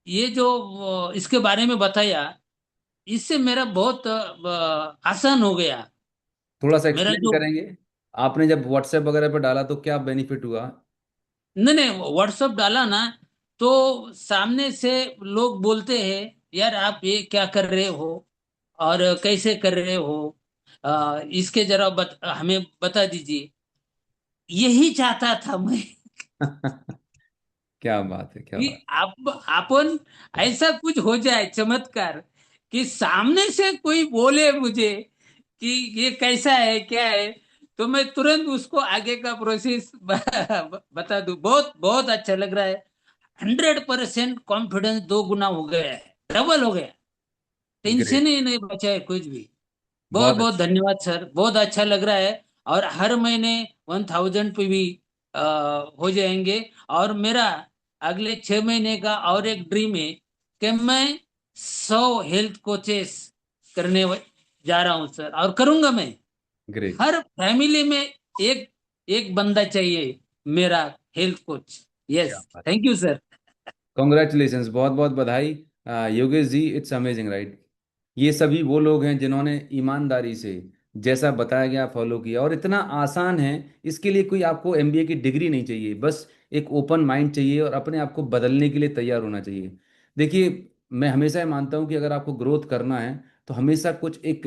ये जो इसके बारे में बताया, इससे मेरा बहुत आसान हो गया। थोड़ा सा मेरा एक्सप्लेन जो, करेंगे, आपने जब व्हाट्सएप वगैरह पे डाला तो क्या बेनिफिट हुआ? नहीं नहीं, व्हाट्सएप डाला ना, तो सामने से लोग बोलते हैं, यार आप ये क्या कर रहे हो, और कैसे कर रहे हो, इसके जरा हमें बता दीजिए। यही चाहता था मैं क्या बात है, क्या कि बात। अपन ऐसा कुछ हो जाए चमत्कार कि सामने से कोई बोले मुझे कि ये कैसा है क्या है, तो मैं तुरंत उसको आगे का प्रोसेस बता दूं। बहुत बहुत अच्छा लग रहा है। 100% कॉन्फिडेंस 2 गुना हो गया है, डबल हो गया। Tension great. ही नहीं बचा है कुछ भी। बहुत बहुत बहुत अच्छा। धन्यवाद सर, बहुत अच्छा लग रहा है। और हर महीने 1000 पे भी हो जाएंगे। और मेरा अगले 6 महीने का और एक ड्रीम है कि मैं 100 हेल्थ कोचेस करने जा रहा हूँ सर, और करूंगा मैं। ग्रेट। हर फैमिली में एक एक बंदा चाहिए मेरा हेल्थ कोच। क्या यस, बात। Thank you sir. कॉन्ग्रेचुलेशंस, बहुत बहुत बधाई। Yogesh ji, it's amazing right. ये सभी वो लोग हैं जिन्होंने ईमानदारी से जैसा बताया गया फॉलो किया, और इतना आसान है। इसके लिए कोई आपको एमबीए की डिग्री नहीं चाहिए, बस एक ओपन माइंड चाहिए और अपने आप को बदलने के लिए तैयार होना चाहिए। देखिए, मैं हमेशा ये मानता हूँ कि अगर आपको ग्रोथ करना है तो हमेशा कुछ एक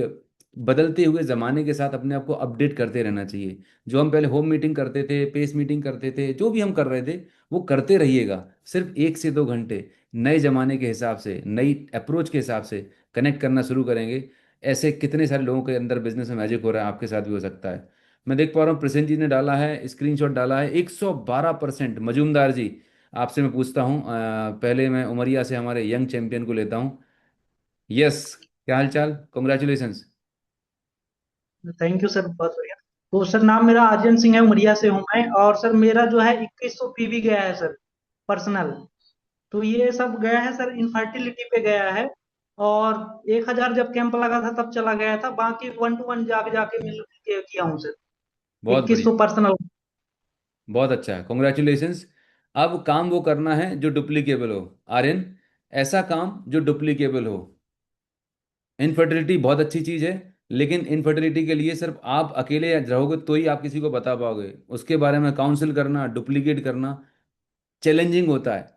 बदलते हुए ज़माने के साथ अपने आप को अपडेट करते रहना चाहिए। जो हम पहले होम मीटिंग करते थे, पेस मीटिंग करते थे, जो भी हम कर रहे थे वो करते रहिएगा। सिर्फ 1 से 2 घंटे नए ज़माने के हिसाब से, नई अप्रोच के हिसाब से कनेक्ट करना शुरू करेंगे। ऐसे कितने सारे लोगों के अंदर बिजनेस में मैजिक हो रहा है, आपके साथ भी हो सकता है। मैं देख पा रहा हूँ प्रसेन जी ने डाला है, स्क्रीनशॉट डाला है 112%। मजूमदार जी, आपसे मैं पूछता हूँ, पहले मैं उमरिया से हमारे यंग चैंपियन को लेता हूँ। यस, क्या हाल चाल, कॉन्ग्रेचुलेशंस। थैंक यू सर, बहुत बढ़िया। तो सर, नाम मेरा आर्यन सिंह है, उमरिया से हूँ मैं। और सर मेरा जो है 2100 पीवी गया है सर, पर्सनल। तो ये सब गया है सर, इनफर्टिलिटी पे गया है। और 1000 जब कैंप लगा था तब चला गया था, बाकी 1 to 1 जाके जाके मिल के किया हूँ सर। बहुत बढ़िया। 2100 पर्सनल। बहुत अच्छा है, कॉन्ग्रेचुलेशंस। अब काम वो करना है जो डुप्लीकेबल हो। आर्यन, ऐसा काम जो डुप्लीकेबल हो। इनफर्टिलिटी बहुत अच्छी चीज़ है, लेकिन इनफर्टिलिटी के लिए सिर्फ आप अकेले रहोगे तो ही आप किसी को बता पाओगे। उसके बारे में काउंसिल करना, डुप्लीकेट करना चैलेंजिंग होता है।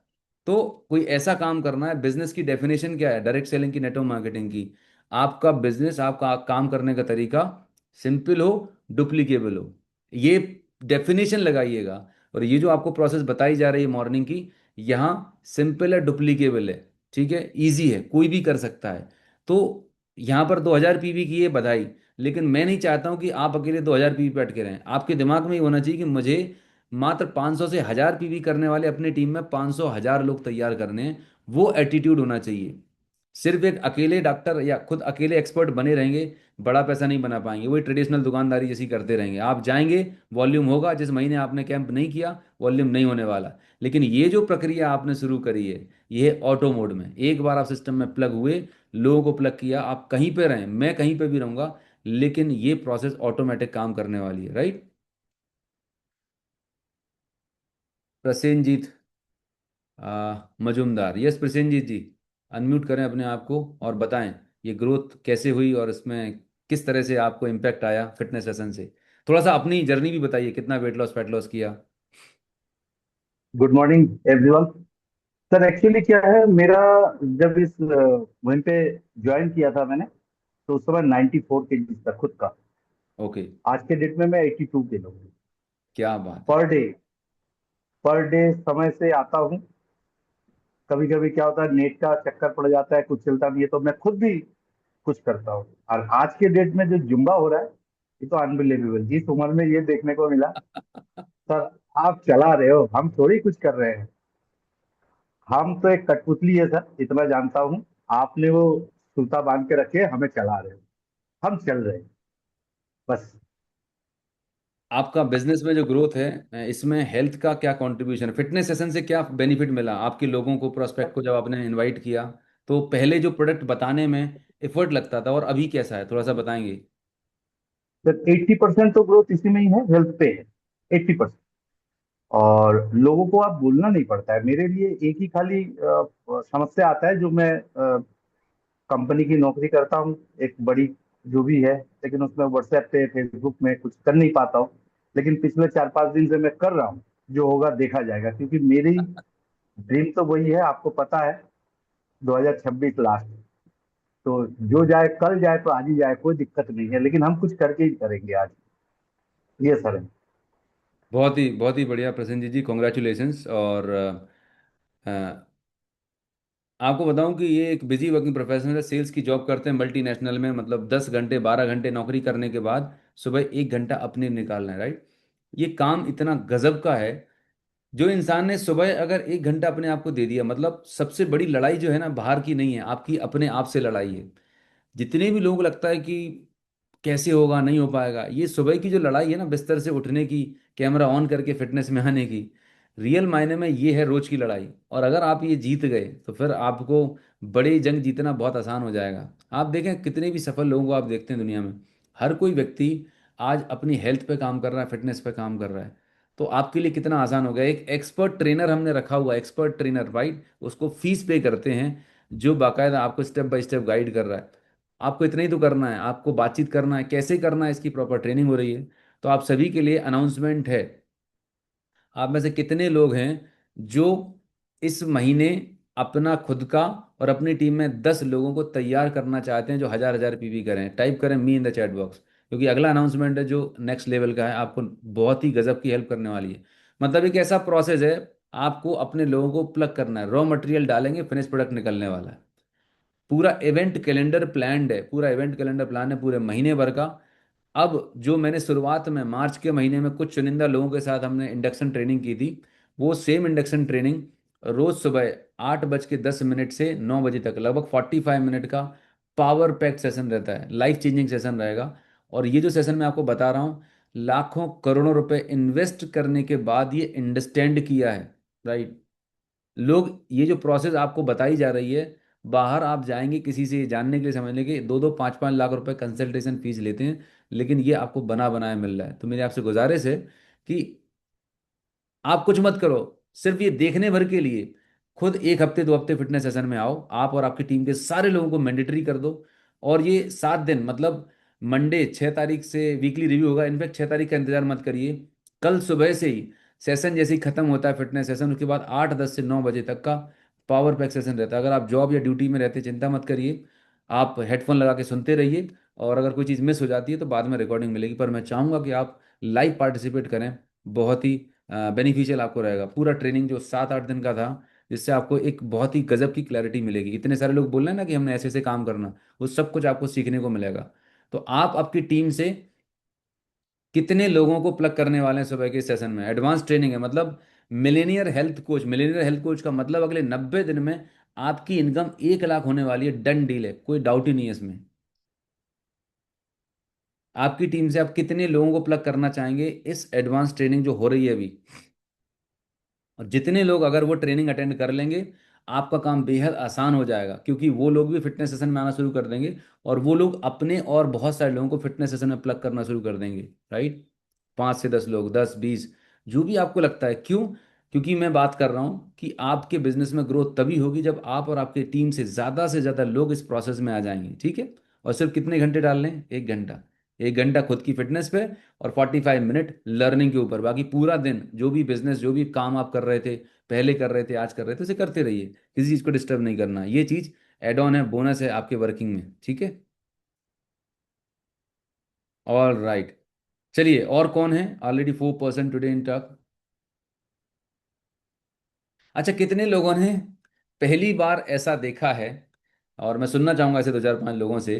तो कोई ऐसा काम करना है। बिजनेस की डेफिनेशन क्या है, डायरेक्ट सेलिंग की, नेटवर्क मार्केटिंग की? आपका बिजनेस, आपका काम करने का तरीका सिंपल हो, डुप्लीकेबल हो, ये डेफिनेशन लगाइएगा। और ये जो आपको प्रोसेस बताई जा रही है मॉर्निंग की, यहाँ सिंपल है, डुप्लीकेबल है, ठीक है, इजी है, कोई भी कर सकता है। तो यहाँ पर 2000 पीवी की ये बधाई। लेकिन मैं नहीं चाहता हूँ कि आप अकेले 2000 पीवी पे अटके रहें। आपके दिमाग में ये होना चाहिए कि मुझे मात्र 500 से 1000 पीवी करने वाले अपनी टीम में 500 1000 लोग तैयार करने हैं। वो एटीट्यूड होना चाहिए। सिर्फ एक अकेले डॉक्टर या खुद अकेले एक्सपर्ट बने रहेंगे, बड़ा पैसा नहीं बना पाएंगे। वही ट्रेडिशनल दुकानदारी जैसी करते रहेंगे। आप जाएंगे, वॉल्यूम होगा, जिस महीने आपने कैंप नहीं किया वॉल्यूम नहीं होने वाला। लेकिन ये जो प्रक्रिया आपने शुरू करी है, ये है ऑटो मोड में। एक बार आप सिस्टम में प्लग हुए, लोगों को प्लग किया, आप कहीं पे रहें, मैं कहीं पे भी रहूंगा, लेकिन ये प्रोसेस ऑटोमेटिक काम करने वाली है, राइट। प्रसेनजीत मजुमदार, यस प्रसेनजीत जी, अनम्यूट करें अपने आप को और बताएं ये ग्रोथ कैसे हुई और इसमें किस तरह से आपको इम्पैक्ट आया फिटनेस सेशन से। थोड़ा सा अपनी जर्नी भी बताइए, कितना वेट लॉस फैट लॉस किया। Good morning everyone. Sir actually क्या है मेरा, जब इस वहीं पे ज्वाइन किया था मैंने, तो उस समय 94 केजी था खुद का। ओके। आज के डेट में मैं 82 किलो क्या बात है। पर डे समय से आता हूँ। कभी कभी क्या होता है, नेट का चक्कर पड़ जाता है, कुछ चलता नहीं है, तो मैं खुद भी कुछ करता हूँ। और आज के डेट में जो जुम्बा हो रहा है, ये तो अनबिलीवेबल। इस उम्र में ये देखने को मिला। सर आप चला रहे हो, हम थोड़ी कुछ कर रहे हैं। हम तो एक कठपुतली है सर, इतना जानता हूँ। आपने वो सूता बांध के रखे, हमें चला रहे हो, हम चल रहे हैं बस। आपका बिजनेस में जो ग्रोथ है, इसमें हेल्थ का क्या कंट्रीब्यूशन, फिटनेस सेशन से क्या बेनिफिट मिला आपके लोगों को, प्रोस्पेक्ट को, जब आपने इनवाइट किया? तो पहले जो प्रोडक्ट बताने में एफर्ट लगता था और अभी कैसा है, थोड़ा सा बताएंगे। सर 80% तो ग्रोथ इसी में ही है, हेल्थ पे है 80%। और लोगों को आप बोलना नहीं पड़ता है। मेरे लिए एक ही खाली समस्या आता है, जो मैं कंपनी की नौकरी करता हूँ एक बड़ी जो भी है, लेकिन उसमें व्हाट्सएप पे फेसबुक में कुछ कर नहीं पाता हूँ। लेकिन पिछले 4 5 दिन से मैं कर रहा हूँ। जो होगा देखा जाएगा, क्योंकि मेरी ड्रीम तो वही है, आपको पता है, 2026 लास्ट। तो जो जाए कल जाए तो आज ही जाए, कोई दिक्कत नहीं है, लेकिन हम कुछ करके ही करेंगे आज। ये सर है। बहुत ही बढ़िया प्रसेनजीत जी, कॉन्ग्रेचुलेशंस। और आपको बताऊं कि ये एक बिजी वर्किंग प्रोफेशनल है, सेल्स की जॉब करते हैं मल्टीनेशनल में, मतलब 10 घंटे 12 घंटे नौकरी करने के बाद सुबह 1 घंटा अपने लिए निकालना है, राइट। ये काम इतना गजब का है। जो इंसान ने सुबह अगर 1 घंटा अपने आप को दे दिया, मतलब सबसे बड़ी लड़ाई जो है ना बाहर की नहीं है, आपकी अपने आप से लड़ाई है। जितने भी लोगों को लगता है कि कैसे होगा, नहीं हो पाएगा, ये सुबह की जो लड़ाई है ना, बिस्तर से उठने की, कैमरा ऑन करके फिटनेस में आने की, रियल मायने में ये है रोज की लड़ाई। और अगर आप ये जीत गए तो फिर आपको बड़ी जंग जीतना बहुत आसान हो जाएगा। आप देखें कितने भी सफल लोगों को आप देखते हैं दुनिया में, हर कोई व्यक्ति आज अपनी हेल्थ पे काम कर रहा है, फिटनेस पे काम कर रहा है। तो आपके लिए कितना आसान हो गया, एक एक्सपर्ट ट्रेनर हमने रखा हुआ है, एक्सपर्ट ट्रेनर, राइट, उसको फीस पे करते हैं, जो बाकायदा आपको स्टेप बाय स्टेप गाइड कर रहा है। आपको इतना ही तो करना है, आपको बातचीत करना है, कैसे करना है इसकी प्रॉपर ट्रेनिंग हो रही है। तो आप सभी के लिए अनाउंसमेंट है, आप में से कितने लोग हैं जो इस महीने अपना खुद का और अपनी टीम में 10 लोगों को तैयार करना चाहते हैं जो 1000 पीवी करें, टाइप करें मी इन द चैट बॉक्स, क्योंकि अगला अनाउंसमेंट है जो नेक्स्ट लेवल का है, आपको बहुत ही गजब की हेल्प करने वाली है। मतलब एक ऐसा प्रोसेस है, आपको अपने लोगों को प्लग करना है, रॉ मटेरियल डालेंगे, फिनिश प्रोडक्ट निकलने वाला है। पूरा इवेंट कैलेंडर प्लान्ड है, पूरा इवेंट कैलेंडर प्लान है पूरे महीने भर का। अब जो मैंने शुरुआत में मार्च के महीने में कुछ चुनिंदा लोगों के साथ हमने इंडक्शन ट्रेनिंग की थी, वो सेम इंडक्शन ट्रेनिंग रोज सुबह 8:10 से 9 बजे तक लगभग 45 मिनट का पावर पैक सेशन रहता है, लाइफ चेंजिंग सेशन रहेगा। और ये जो सेशन मैं आपको बता रहा हूँ, लाखों करोड़ों रुपए इन्वेस्ट करने के बाद ये अंडरस्टैंड किया है, राइट। लोग, ये जो प्रोसेस आपको बताई जा रही है, बाहर आप जाएंगे किसी से जानने के लिए, समझने के 2-2 5-5 लाख रुपए कंसल्टेशन फीस लेते हैं, लेकिन ये आपको बना बनाया मिल रहा है। तो मेरी आपसे गुजारिश है कि आप कुछ मत करो, सिर्फ ये देखने भर के लिए खुद 1 हफ्ते 2 हफ्ते फिटनेस सेशन में आओ, आप और आपकी टीम के सारे लोगों को मैंडेटरी कर दो। और ये 7 दिन, मतलब मंडे 6 तारीख से वीकली रिव्यू होगा, इनफैक्ट 6 तारीख का इंतजार मत करिए, कल सुबह से ही सेशन जैसे ही खत्म होता है फिटनेस सेशन, उसके बाद 8:10 से 9 बजे तक का पावर पैक सेशन रहता है। अगर आप जॉब या ड्यूटी में रहते चिंता मत करिए, आप हेडफोन लगा के सुनते रहिए, और अगर कोई चीज़ मिस हो जाती है तो बाद में रिकॉर्डिंग मिलेगी। पर मैं चाहूँगा कि आप लाइव पार्टिसिपेट करें, बहुत ही बेनिफिशियल आपको रहेगा। पूरा ट्रेनिंग जो 7-8 दिन का था, जिससे आपको एक बहुत ही गजब की क्लैरिटी मिलेगी। इतने सारे लोग बोल रहे हैं ना कि हमने ऐसे ऐसे काम करना, वो सब कुछ आपको सीखने को मिलेगा। तो आप आपकी टीम से कितने लोगों को प्लग करने वाले हैं सुबह के सेशन में? एडवांस ट्रेनिंग है, मतलब Millionaire health coach. Millionaire health coach का मतलब अगले 90 दिन में आपकी इनकम 1 लाख होने वाली है, डन डील है, कोई डाउट ही नहीं है इसमें। आपकी टीम से आप कितने लोगों को प्लग करना चाहेंगे इस एडवांस ट्रेनिंग जो हो रही है अभी? और जितने लोग अगर वो ट्रेनिंग अटेंड कर लेंगे, आपका काम बेहद आसान हो जाएगा, क्योंकि वो लोग भी फिटनेस सेशन में आना शुरू कर देंगे, और वो लोग अपने और बहुत सारे लोगों को फिटनेस सेशन में प्लग करना शुरू कर देंगे, राइट। 5 से 10 लोग, 10 20, जो भी आपको लगता है। क्यों? क्योंकि मैं बात कर रहा हूँ कि आपके बिजनेस में ग्रोथ तभी होगी जब आप और आपकी टीम से ज़्यादा लोग इस प्रोसेस में आ जाएंगे, ठीक है। और सिर्फ कितने घंटे डाल लें? 1 घंटा। 1 घंटा खुद की फिटनेस पे और 45 मिनट लर्निंग के ऊपर। बाकी पूरा दिन जो भी बिजनेस, जो भी काम आप कर रहे थे, पहले कर रहे थे, आज कर रहे थे, उसे करते रहिए, किसी चीज़ को डिस्टर्ब नहीं करना। ये चीज़ एड ऑन है, बोनस है आपके वर्किंग में, ठीक है। ऑल राइट, चलिए, और कौन है? Already 4% today in talk. अच्छा, कितने लोगों ने पहली बार ऐसा देखा है, और मैं सुनना चाहूंगा ऐसे 2 4 5 लोगों से,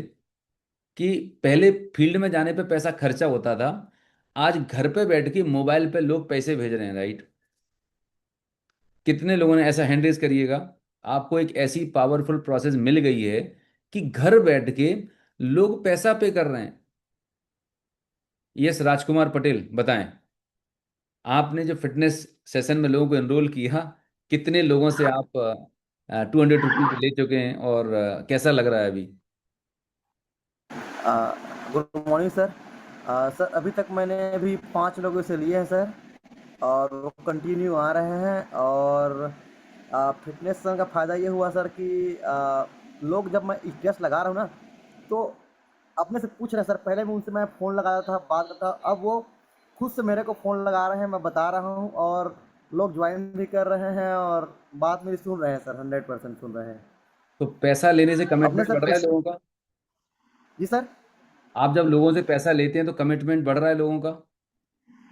कि पहले फील्ड में जाने पे पैसा खर्चा होता था, आज घर पे बैठ के मोबाइल पे लोग पैसे भेज रहे हैं, राइट। कितने लोगों ने ऐसा हैंड रेज करिएगा। आपको एक ऐसी पावरफुल प्रोसेस मिल गई है कि घर बैठ के लोग पैसा पे कर रहे हैं। यस, राजकुमार पटेल, बताएं, आपने जो फिटनेस सेशन में लोगों को एनरोल किया, कितने लोगों से आप 200 रुपीज ले चुके हैं, और कैसा लग रहा है अभी? Good morning sir. सर अभी तक मैंने अभी 5 लोगों से लिए हैं सर, और वो कंटिन्यू आ रहे हैं। और फिटनेस का फ़ायदा ये हुआ सर कि लोग, जब मैं स्ट्रेस लगा रहा हूँ ना, तो अपने से पूछ रहे हैं सर। पहले मैं उनसे फ़ोन लगाता था, बात करता, अब वो खुद से मेरे को फ़ोन लगा रहे हैं, मैं बता रहा हूँ, और लोग ज्वाइन भी कर रहे हैं और बात मेरी सुन रहे हैं सर, 100% सुन रहे हैं। तो पैसा लेने से अपने कमिटमेंट सर बढ़ रहा है लोगों का? जी सर। आप जब लोगों से पैसा लेते हैं तो कमिटमेंट बढ़ रहा है लोगों का?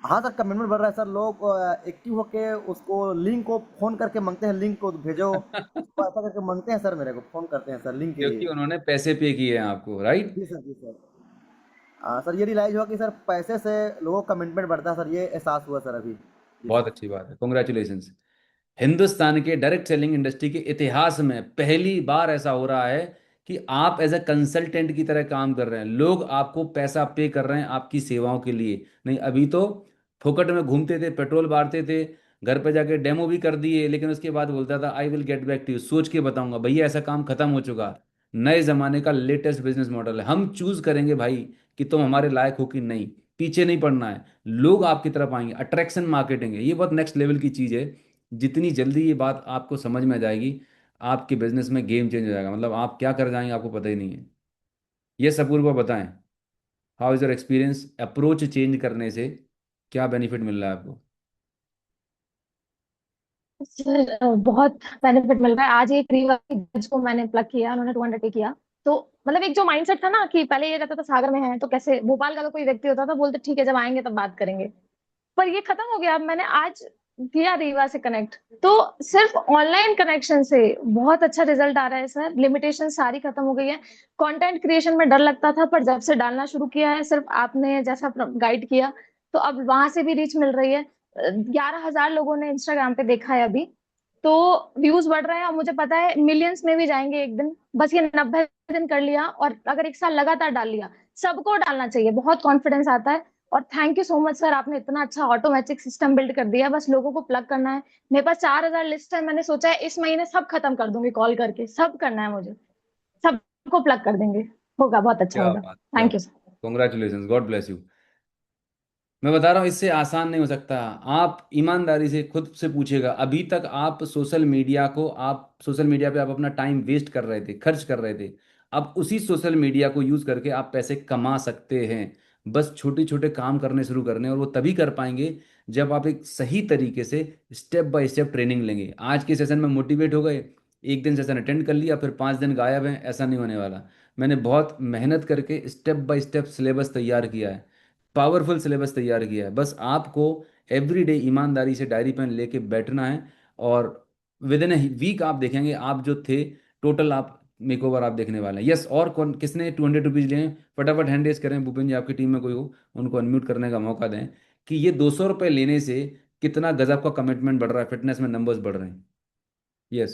हाँ सर, कमिटमेंट बढ़ रहा है सर। लोग एक्टिव होके उसको लिंक को फोन करके मांगते हैं, लिंक को भेजो, उसको ऐसा करके मांगते हैं सर, मेरे को फोन करते हैं सर लिंक के क्योंकि लिए। उन्होंने पैसे पे किए हैं आपको, राइट? जी सर, जी सर। सर ये रियलाइज हुआ कि सर पैसे से लोगों का कमिटमेंट बढ़ता है सर, ये एहसास हुआ सर अभी। जी बहुत सर। अच्छी बात है, कॉन्ग्रेचुलेशंस। हिंदुस्तान के डायरेक्ट सेलिंग इंडस्ट्री के इतिहास में पहली बार ऐसा हो रहा है कि आप एज अ कंसल्टेंट की तरह काम कर रहे हैं, लोग आपको पैसा पे कर रहे हैं आपकी सेवाओं के लिए। नहीं, अभी तो फोकट में घूमते थे, पेट्रोल बांटते थे, घर पे जाके डेमो भी कर दिए, लेकिन उसके बाद बोलता था I will get back to you, सोच के बताऊंगा। भैया ऐसा काम खत्म हो चुका। नए जमाने का लेटेस्ट बिजनेस मॉडल है, हम चूज करेंगे भाई कि तुम हमारे लायक हो कि नहीं। पीछे नहीं पड़ना है, लोग आपकी तरफ आएंगे। अट्रैक्शन मार्केटिंग है, ये बहुत नेक्स्ट लेवल की चीज है। जितनी जल्दी ये बात आपको समझ में आ जाएगी, आपके बिजनेस में गेम चेंज हो जाएगा। मतलब आप क्या कर जाएंगे आपको पता ही नहीं है। ये अपूर्वा बताएं, how is your experience approach change करने से, क्या बेनिफिट मिल रहा है आपको? सर बहुत बेनिफिट मिल रहा है। आज एक रीवा की जज को मैंने प्लग किया, उन्होंने 200 पे किया। तो मतलब एक जो माइंडसेट था ना कि पहले ये रहता था सागर में है तो कैसे, भोपाल का तो कोई व्यक्ति होता था बोलते ठीक है जब आएंगे तब बात करेंगे, पर ये खत्म हो गया। अब मैंने आज किया रीवा से कनेक्ट, तो सिर्फ ऑनलाइन कनेक्शन से बहुत अच्छा रिजल्ट आ रहा है सर। लिमिटेशन सारी खत्म हो गई है। कंटेंट क्रिएशन में डर लगता था, पर जब से डालना शुरू किया है, सिर्फ आपने जैसा गाइड किया, तो अब वहां से भी रीच मिल रही है। 11,000 लोगों ने इंस्टाग्राम पे देखा है अभी, तो व्यूज बढ़ रहे हैं और मुझे पता है मिलियंस में भी जाएंगे एक दिन। बस ये 90 दिन कर लिया और अगर एक साल लगातार डाल लिया, सबको डालना चाहिए, बहुत कॉन्फिडेंस आता है। और thank you so much sir, आपने इतना अच्छा ऑटोमेटिक सिस्टम बिल्ड कर दिया, बस लोगों को प्लग करना है। मेरे पास 4,000 लिस्ट है, मैंने सोचा है इस महीने सब खत्म कर दूंगी, कॉल करके सब करना है मुझे, सबको प्लग कर देंगे, होगा बहुत अच्छा क्या होगा। बात, क्या थैंक यू बात। Sir. Congratulation, God bless you. मैं बता रहा हूँ इससे आसान नहीं हो सकता। आप ईमानदारी से खुद से पूछेगा, अभी तक आप सोशल मीडिया पे आप अपना टाइम वेस्ट कर रहे थे, खर्च कर रहे थे। अब उसी सोशल मीडिया को यूज करके आप पैसे कमा सकते हैं। बस छोटे छोटे काम करने शुरू करने, और वो तभी कर पाएंगे जब आप एक सही तरीके से स्टेप बाय स्टेप ट्रेनिंग लेंगे। आज के सेशन में मोटिवेट हो गए, एक दिन सेशन अटेंड कर लिया, फिर 5 दिन गायब हैं, ऐसा नहीं होने वाला। मैंने बहुत मेहनत करके स्टेप बाय स्टेप सिलेबस तैयार किया है, पावरफुल सिलेबस तैयार किया है। बस आपको एवरीडे ईमानदारी से डायरी पेन लेके बैठना है, और विद इन वीक आप देखेंगे आप जो थे टोटल आप मेकओवर आप देखने वाले हैं। यस, और कौन किसने 200 रुपीज लिए हैं? फटाफट हैंड रेस करें, भूपेन जी आपकी टीम में कोई हो उनको अनम्यूट करने का मौका दें, कि ये 200 रुपये लेने से कितना गजब का कमिटमेंट बढ़ रहा है, फिटनेस में नंबर्स बढ़ रहे हैं। यस।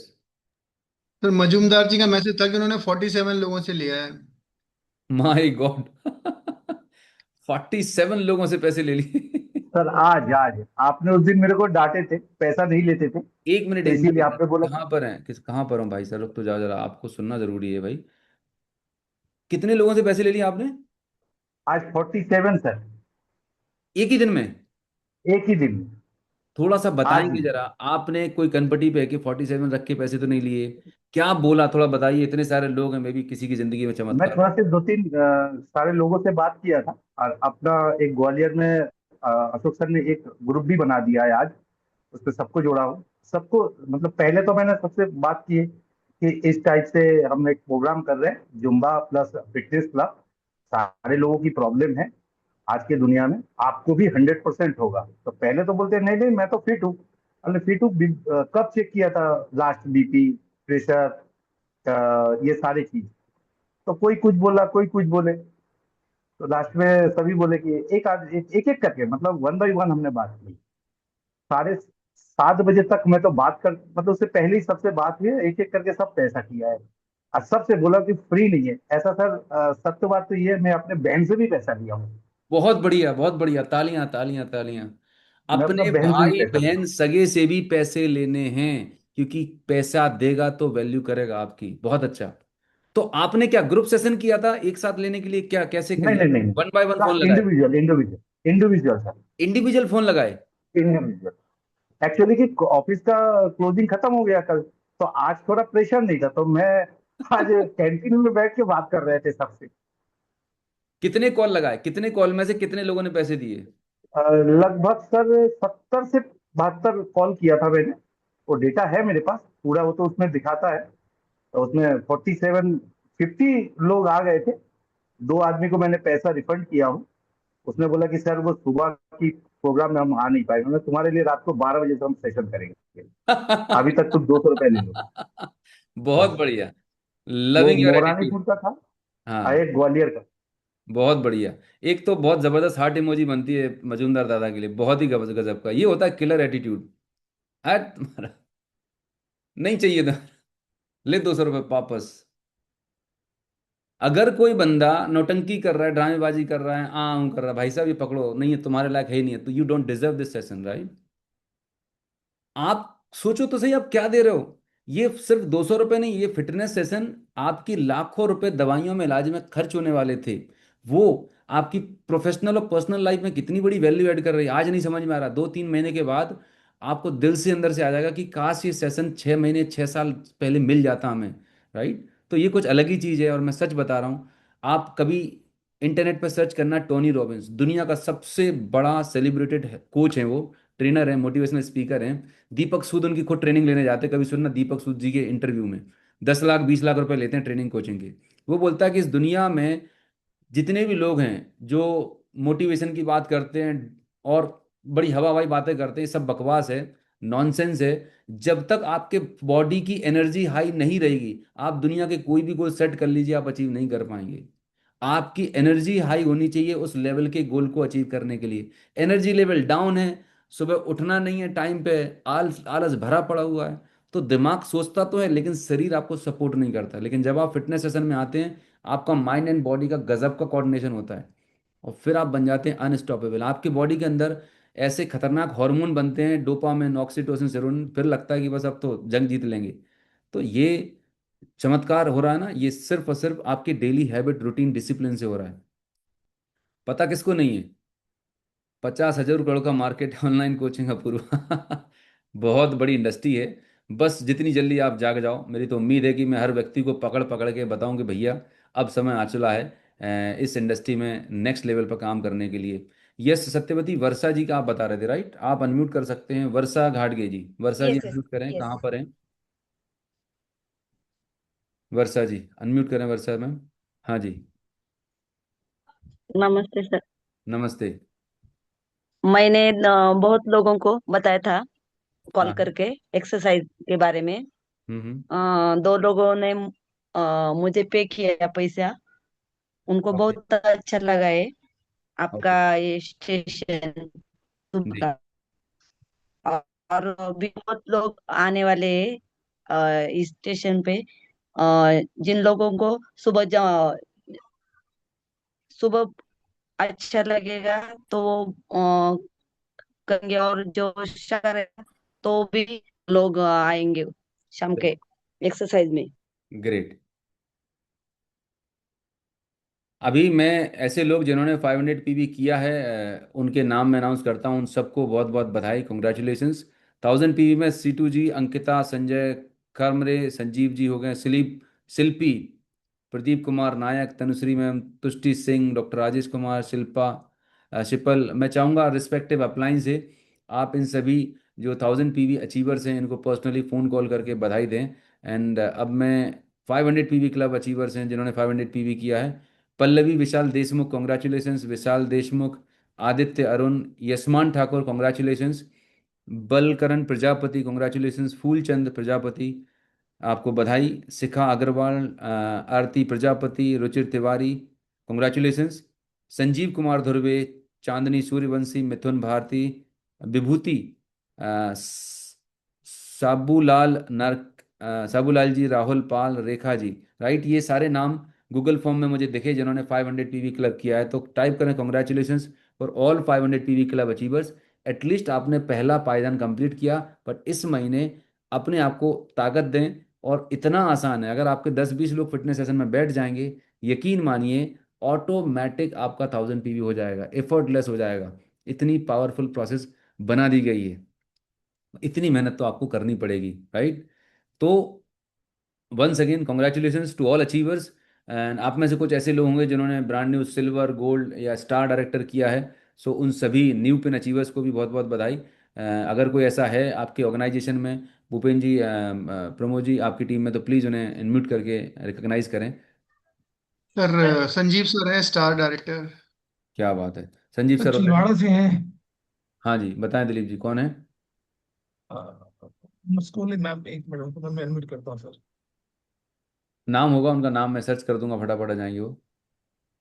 सर मजूमदार जी का मैसेज था कि उन्होंने 47 लोगों से लिया है। माय गॉड 47 लोगों से पैसे ले लिए। सर आज आज आपने उस दिन मेरे को डांटे थे, पैसा नहीं लेते थे, एक मिनट तो एक इसीलिए मिनट, आपने बोला कहाँ पर हैं, कहाँ पर हूँ भाई सर? रुक तो जाओ जरा, आपको सुनना जरूरी है भाई। कितने लोगों से पैसे ले लिए आपने? आज 47 सर, एक ही दिन में? एक ही दिन। थोड़ा सा आज बताएंगे ही जरा, आपने कोई कनपटी पे है कि 47 रख के पैसे तो नहीं लिए? क्या बोला, थोड़ा बताइए। इतने सारे लोग हैं, मे भी किसी की जिंदगी में मैं चमत्कार। थोड़ा से दो तीन सारे लोगों से बात किया था, और अपना एक ग्वालियर में अशोक सर ने एक ग्रुप भी बना दिया है आज, उस पर सबको जोड़ा हूँ। सबको मतलब पहले तो मैंने सबसे बात की कि इस टाइप से हम एक प्रोग्राम कर रहे हैं, जुम्बा प्लस फिटनेस क्लब। सारे लोगों की प्रॉब्लम है आज के दुनिया में, आपको भी 100% होगा। तो पहले तो बोलते नहीं नहीं मैं तो फिट हूँ। अरे फिट हूँ, कब चेक किया था लास्ट? बीपी, प्रेशर, ये सारी चीज। तो कोई कुछ बोला, कोई कुछ बोले, तो लास्ट में सभी बोले कि एक एक करके, मतलब 1 by 1 हमने बात की। 7:30 बजे तक मैं तो बात कर, मतलब उससे पहले ही सबसे बात हुई है, एक एक करके सब पैसा किया है। और सबसे बोला कि फ्री नहीं है ऐसा सर। सत्य बात तो ये है, मैं अपने बहन से भी पैसा लिया हूँ। बहुत बढ़िया, बहुत बढ़िया, तालियां तालियां तालियां। मैं अपना अपने बहन से भी भाई पैसा लिया बहन हूँ। सगे से भी पैसे लेने हैं, क्योंकि पैसा देगा तो वैल्यू करेगा आपकी। बहुत अच्छा। तो आपने क्या ग्रुप सेशन किया था एक साथ लेने के लिए, क्या कैसे नहीं नहीं किया? नहीं, 1 by 1 फोन लगाए? Individual individual individual sir, individual phone लगाए? इंडिविजुअल। एक्चुअली कि ऑफिस का क्लोजिंग खत्म हो गया कल, तो आज थोड़ा प्रेशर नहीं था, तो मैं आज कैंटीन में बैठ के बात कर रहे थे सबसे। कितने कॉल लगाए, कितने कॉल में से कितने लोगों ने पैसे दिए? लगभग सर 70 से 72 कॉल किया था मैंने। वो डेटा है मेरे पास पूरा, वो तो उसमें दिखाता है। तो उसमें 50 लोग आ गए थे। 2 आदमी को मैंने पैसा रिफंड किया हूँ। उसने बोला कि सर वो सुबह की प्रोग्राम में हम आ नहीं पाएंगे, मैं तुम्हारे लिए रात को 12 बजे से हम सेशन करेंगे, अभी तक कुछ 200 रुपए ले लो। बहुत बस। बढ़िया। वो लविंग योर एटीट्यूड। मोरानीपुर का था और हाँ, एक ग्वालियर का। बहुत बढ़िया। एक तो बहुत जबरदस्त हार्ट इमोजी बनती है मजूमदार दादा के लिए, बहुत ही गजब का। ये होता है किलर एटीट्यूड। है तुम्हारा, नहीं चाहिए था, ले 200 रुपये वापस। अगर कोई बंदा नौटंकी कर रहा है, ड्रामेबाजी कर रहा है, कर रहा है, भाई साहब ये पकड़ो, नहीं है तुम्हारे लायक है ही नहीं है, तो you don't deserve this session, right? आप सोचो तो सही, आप क्या दे रहे हो? ये सिर्फ 200 रुपये नहीं, ये फिटनेस सेशन आपकी लाखों रुपए दवाइयों में, इलाज में खर्च होने वाले थे। वो आपकी प्रोफेशनल और पर्सनल लाइफ में कितनी बड़ी वैल्यू ऐड कर रही है, आज नहीं समझ में आ रहा, 2-3 महीने के बाद आपको दिल से अंदर से आ जाएगा कि काश ये सेशन 6 महीने 6 साल पहले मिल जाता हमें, राइट? तो ये कुछ अलग ही चीज़ है, और मैं सच बता रहा हूँ। आप कभी इंटरनेट पर सर्च करना, टोनी रॉबिन्स दुनिया का सबसे बड़ा सेलिब्रेटेड कोच है, वो ट्रेनर है, मोटिवेशनल स्पीकर हैं। दीपक सूद उनकी खुद ट्रेनिंग लेने जाते हैं, कभी सुनना दीपक सूद जी के इंटरव्यू में। 10 लाख 20 लाख रुपए लेते हैं ट्रेनिंग कोचिंग के। वो बोलता है कि इस दुनिया में जितने भी लोग हैं जो मोटिवेशन की बात करते हैं और बड़ी हवा हवाई बातें करते हैं, ये सब बकवास है, नॉनसेंस है। जब तक आपके बॉडी की एनर्जी हाई नहीं रहेगी, आप दुनिया के कोई भी गोल सेट कर लीजिए, आप अचीव नहीं कर पाएंगे। आपकी एनर्जी हाई होनी चाहिए उस लेवल के गोल को अचीव करने के लिए। एनर्जी लेवल डाउन है, सुबह उठना नहीं है टाइम पे, आलस भरा पड़ा हुआ है, तो दिमाग सोचता तो है लेकिन शरीर आपको सपोर्ट नहीं करता। लेकिन जब आप फिटनेस सेशन में आते हैं, आपका माइंड एंड बॉडी का गजब का कोऑर्डिनेशन होता है, और फिर आप बन जाते हैं अनस्टॉपेबल। आपके बॉडी के अंदर ऐसे खतरनाक हार्मोन बनते हैं, डोपामिन, ऑक्सीटोसिन, सेरोटोनिन, फिर लगता है कि बस अब तो जंग जीत लेंगे। तो ये चमत्कार हो रहा है ना, ये सिर्फ और सिर्फ आपकी डेली हैबिट, रूटीन, डिसिप्लिन से हो रहा है। पता किसको नहीं है? 50,000 करोड़ का मार्केट है ऑनलाइन कोचिंग का पूरा। बहुत बड़ी इंडस्ट्री है। बस जितनी जल्दी आप जाग जाओ, मेरी तो उम्मीद है कि मैं हर व्यक्ति को पकड़ पकड़ के बताऊं कि भैया अब समय आ चला है इस इंडस्ट्री में नेक्स्ट लेवल पर काम करने के लिए। यस सत्यवती, वर्षा जी का आप बता रहे थे, राइट? आप अनम्यूट कर सकते हैं, वर्षा घाटगे जी। वर्षा जी यस यस अनम्यूट करें, यस। कहाँ पर हैं? वर्षा जी अनम्यूट करें, वर्षा मैम। हाँ जी, नमस्ते सर। नमस्ते। मैंने बहुत लोगों को बताया था कॉल हाँ। करके एक्सरसाइज के बारे में। हम्म। 2 लोगों ने मुझे पे किया पैसा, उनको ओके। बहुत अच्छा लगा है आपका ओके ये स्टेशन जी। का। और भी बहुत लोग आने वाले हैं इस स्टेशन पे। जिन लोगों को सुबह अच्छा लगेगा तो वो करेंगे, और जो शाम रहेगा तो भी लोग आएंगे शाम के एक्सरसाइज में। ग्रेट। अभी मैं ऐसे लोग जिन्होंने 500 पीवी किया है, उनके नाम मैं अनाउंस करता हूँ। उन सबको बहुत बहुत बधाई, कॉन्ग्रेचुलेशंस। 1000 पीवी में सीटू जी, अंकिता, संजय खरमरे, संजीव जी हो गए, शिल्पी, प्रदीप कुमार नायक, तनुश्री मैम, तुष्टि सिंह, डॉक्टर राजेश कुमार, शिल्पा, शिपल। मैं चाहूँगा रिस्पेक्टिव अपलाइन से आप इन सभी जो 1000 पीवी अचीवर्स हैं इनको पर्सनली फ़ोन कॉल करके बधाई दें। एंड अब मैं 500 पीवी क्लब अचीवर्स हैं जिन्होंने 500 पीवी किया है। पल्लवी विशाल देशमुख, कॉन्ग्रेचुलेशंस। विशाल देशमुख, आदित्य अरुण, यशमान ठाकुर, कॉन्ग्रेचुलेशंस। बलकरण प्रजापति, कॉन्ग्रेचुलेशंस। फूलचंद प्रजापति, आपको बधाई। शिखा अग्रवाल, आरती प्रजापति, रुचिर तिवारी, कॉन्ग्रेचुलेशंस। संजीव कुमार धुर्वे, चांदनी सूर्यवंशी, मिथुन भारती, विभूति, अ, स- साबूलाल नर्क, साबूलाल जी, राहुल पाल, रेखा जी, राइट? ये सारे नाम गूगल फॉर्म में मुझे दिखे जिन्होंने 500 पीवी क्लब किया है, तो टाइप करें congratulations for all 500 PV club achievers. At least आपने पहला पायदान कंप्लीट किया, बट इस महीने अपने आप को ताकत दें। और इतना आसान है, अगर आपके 10-20 लोग फिटनेस सेशन में बैठ जाएंगे, यकीन मानिए ऑटोमेटिक आपका 1000 पीवी हो जाएगा, एफर्टलेस हो जाएगा। इतनी पावरफुल प्रोसेस बना दी गई है। इतनी मेहनत तो आपको करनी पड़ेगी, राइट? तो once again congratulations to all achievers. And आप में से कुछ ऐसे लोग होंगे जिन्होंने ब्रांड न्यू सिल्वर, गोल्ड या स्टार डायरेक्टर किया है, सो उन सभी न्यू पिन अचीवर्स को भी बहुत बहुत बधाई। अगर कोई ऐसा है आपके ऑर्गेनाइजेशन में, भूपेन जी, प्रमोद जी, आपकी टीम में, तो प्लीज़ उन्हें इनम्यूट करके रिकॉग्नाइज करें। सर संजीव सर है स्टार डायरेक्टर। क्या बात है, Sanjeev sir sir already. Chhindwara से हैं। हाँ जी, बताएं दिलीप जी, कौन है? मुस्कुल मैम, एक मिनट रुको, मैं एडमिट करता हूँ सर। नाम होगा उनका, नाम मैं सर्च कर दूंगा, फटाफट आ जाएंगे वो।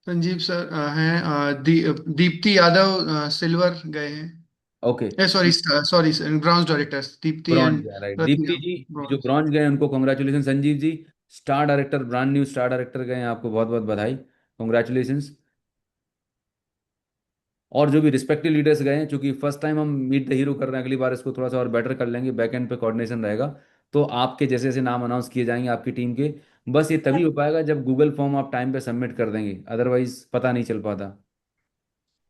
संजीव सर हैं, दीप्ति यादव सिल्वर गए ओके। हैं, sorry sorry bronze directors, Deepti bronze and गया, राइट। दीप्ति रत्ना जी जो ब्रॉन्ज। ब्रॉन्ज गए उनको congratulation. Sanjeev ji star director, brand new star director गए हैं, आपको बहुत बहुत बधाई, कॉन्ग्रेचुलेशन। और जो भी रिस्पेक्टिव लीडर्स गए हैं, चूंकि फर्स्ट टाइम हम मीट द हीरो कर रहे हैं, अगली बार इसको थोड़ा सा और बेटर कर लेंगे, बैक एंड पे कोऑर्डिनेशन रहेगा। तो आपके जैसे जैसे नाम अनाउंस किए जाएंगे आपकी टीम के, बस ये तभी हो पाएगा जब गूगल फॉर्म आप टाइम पे सबमिट कर देंगे, अदरवाइज पता नहीं चल पाता।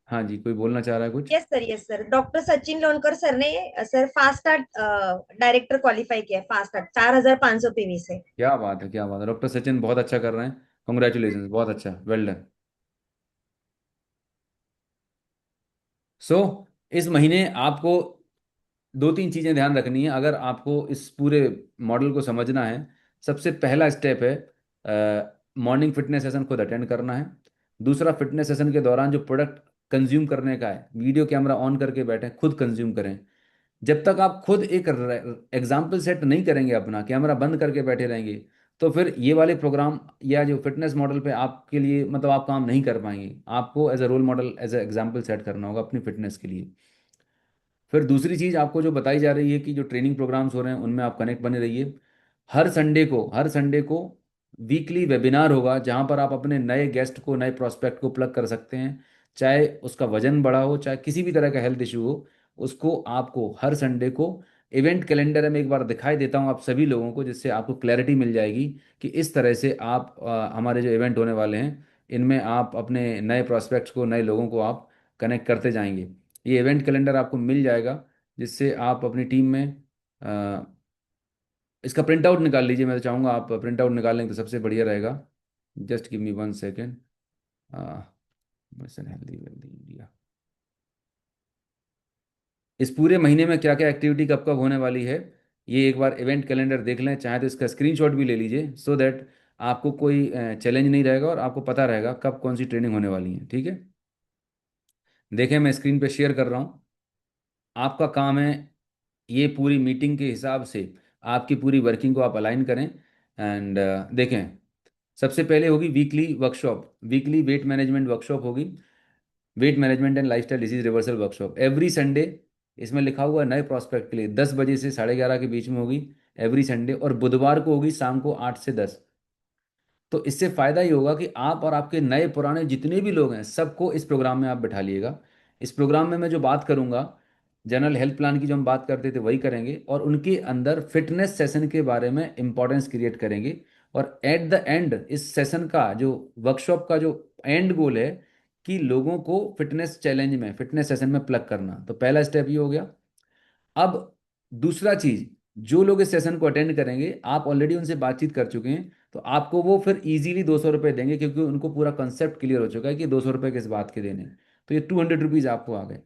हाँ जी, कोई बोलना चाह रहा है कुछ? Yes sir, yes sir. Doctor Sachin Lonkar sir ने sir fast art director qualify किया, फास्ट आर्ट 4500 पीवी से। क्या बात है, क्या बात है, डॉक्टर सचिन बहुत अच्छा कर रहे हैं, कॉन्ग्रेचुलेशन, बहुत अच्छा, वेल डन। सो इस महीने आपको दो तीन चीज़ें ध्यान रखनी है अगर आपको इस पूरे मॉडल को समझना है। सबसे पहला स्टेप है मॉर्निंग फिटनेस सेशन खुद अटेंड करना है। दूसरा, फिटनेस सेशन के दौरान जो प्रोडक्ट कंज्यूम करने का है, वीडियो कैमरा ऑन करके बैठे खुद कंज्यूम करें। जब तक आप खुद एक एग्जाम्पल सेट नहीं करेंगे, अपना कैमरा बंद करके बैठे रहेंगे, तो फिर ये वाले प्रोग्राम या जो फिटनेस मॉडल पे आपके लिए मतलब आप काम नहीं कर पाएंगे। आपको as a role model, as a example set करना होगा अपनी फिटनेस के लिए। फिर दूसरी चीज़ आपको जो बताई जा रही है कि जो ट्रेनिंग प्रोग्राम्स हो रहे हैं उनमें आप कनेक्ट बने रहिए। हर संडे को वीकली वेबिनार होगा जहां पर आप अपने नए गेस्ट को, नए प्रोस्पेक्ट को प्लग कर सकते हैं। चाहे उसका वजन बढ़ा हो, चाहे किसी भी तरह का हेल्थ इशू हो, उसको आपको हर संडे को इवेंट कैलेंडर में एक बार दिखाई देता हूं आप सभी लोगों को, जिससे आपको क्लैरिटी मिल जाएगी कि इस तरह से आप हमारे जो इवेंट होने वाले हैं इनमें आप अपने नए प्रोस्पेक्ट्स को, नए लोगों को आप कनेक्ट करते जाएंगे। ये इवेंट कैलेंडर आपको मिल जाएगा, जिससे आप अपनी टीम में अ, इसका प्रिंट आउट निकाल लीजिए। मैं तो चाहूँगा आप प्रिंट आउट निकाल लेंगे तो सबसे बढ़िया रहेगा। Just give me 1 second. Mission healthy wealthy India, इस पूरे महीने में क्या क्या एक्टिविटी कब कब होने वाली है, ये एक बार इवेंट कैलेंडर देख लें, चाहे तो इसका स्क्रीनशॉट भी ले लीजिए, सो दैट आपको कोई चैलेंज नहीं रहेगा और आपको पता रहेगा कब कौन सी ट्रेनिंग होने वाली है। ठीक है, देखें मैं स्क्रीन पे शेयर कर रहा हूँ। आपका काम है ये पूरी मीटिंग के हिसाब से आपकी पूरी वर्किंग को आप अलाइन करें। एंड देखें, सबसे पहले होगी weekly workshop, weekly weight management workshop होगी, weight management and lifestyle disease reversal workshop every Sunday. इसमें लिखा हुआ है नए प्रॉस्पेक्ट के लिए 10 बजे से 11:30 के बीच में होगी एवरी संडे, और बुधवार को होगी शाम को 8 से 10। तो इससे फायदा ये होगा कि आप और आपके नए पुराने जितने भी लोग हैं सबको इस प्रोग्राम में आप बिठा लिएगा। इस प्रोग्राम में मैं जो बात करूंगा, जनरल हेल्थ प्लान की जो हम बात करते थे वही करेंगे, और उनके अंदर फिटनेस सेशन के बारे में इंपॉर्टेंस क्रिएट करेंगे। और एट द एंड इस सेशन का जो वर्कशॉप का जो एंड गोल है कि लोगों को फिटनेस चैलेंज में, फिटनेस सेशन में प्लग करना। तो पहला स्टेप ये हो गया। अब दूसरा चीज, जो लोग इस सेशन को अटेंड करेंगे, आप ऑलरेडी उनसे बातचीत कर चुके हैं, तो आपको वो फिर इजीली 200 रुपये देंगे, क्योंकि उनको पूरा कंसेप्ट क्लियर हो चुका है कि 200 रुपये किस बात के देने हैं। तो ये 200 रुपीज़ आपको आ गए।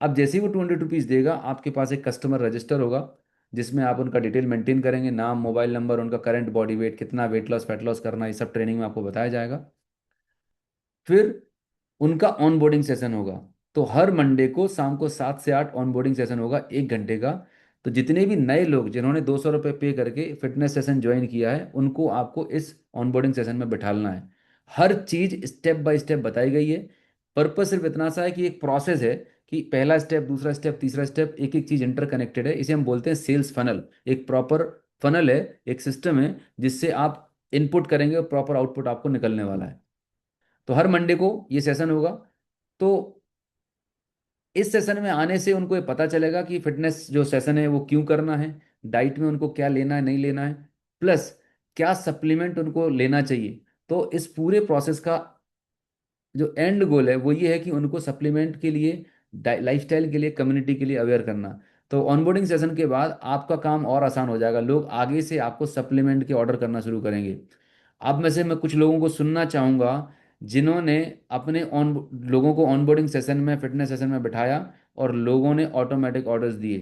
अब जैसे ही वो 200 रुपीज़ देगा, आपके पास एक कस्टमर रजिस्टर होगा जिसमें आप उनका डिटेल मेंटेन करेंगे, नाम, मोबाइल नंबर, उनका करंट बॉडी वेट कितना, वेट लॉस, फैट लॉस करना, ये सब ट्रेनिंग में आपको बताया जाएगा। फिर उनका ऑनबोर्डिंग सेशन होगा। तो हर मंडे को शाम को 7 से 8 ऑनबोर्डिंग सेशन होगा 1 घंटे का। तो जितने भी नए लोग जिन्होंने 200 रुपये पे करके फिटनेस सेशन ज्वाइन किया है, उनको आपको इस ऑनबोर्डिंग सेशन में बिठालना है। हर चीज स्टेप बाय स्टेप बताई गई है। पर्पस सिर्फ इतना सा है कि एक प्रोसेस है कि पहला स्टेप, दूसरा स्टेप, तीसरा स्टेप, एक एक चीज इंटरकनेक्टेड है। इसे हम बोलते हैं सेल्स फनल। एक प्रॉपर फनल है, एक सिस्टम है जिससे आप इनपुट करेंगे और प्रॉपर आउटपुट आपको निकलने वाला है। तो हर मंडे को ये सेशन होगा। तो इस सेशन में आने से उनको ये पता चलेगा कि फिटनेस जो सेशन है वो क्यों करना है, डाइट में उनको क्या लेना है, नहीं लेना है, प्लस क्या सप्लीमेंट उनको लेना चाहिए। तो इस पूरे प्रोसेस का जो एंड गोल है वो ये है कि उनको सप्लीमेंट के लिए, लाइफस्टाइल के लिए, कम्युनिटी के लिए अवेयर करना। तो ऑनबोर्डिंग सेशन के बाद आपका काम और आसान हो जाएगा, लोग आगे से आपको सप्लीमेंट के ऑर्डर करना शुरू करेंगे। अब में से मैं कुछ लोगों को सुनना चाहूँगा जिन्होंने अपने ऑन लोगों को ऑनबोर्डिंग सेशन में, फिटनेस सेशन में बिठाया और लोगों ने ऑटोमेटिक ऑर्डर्स दिए।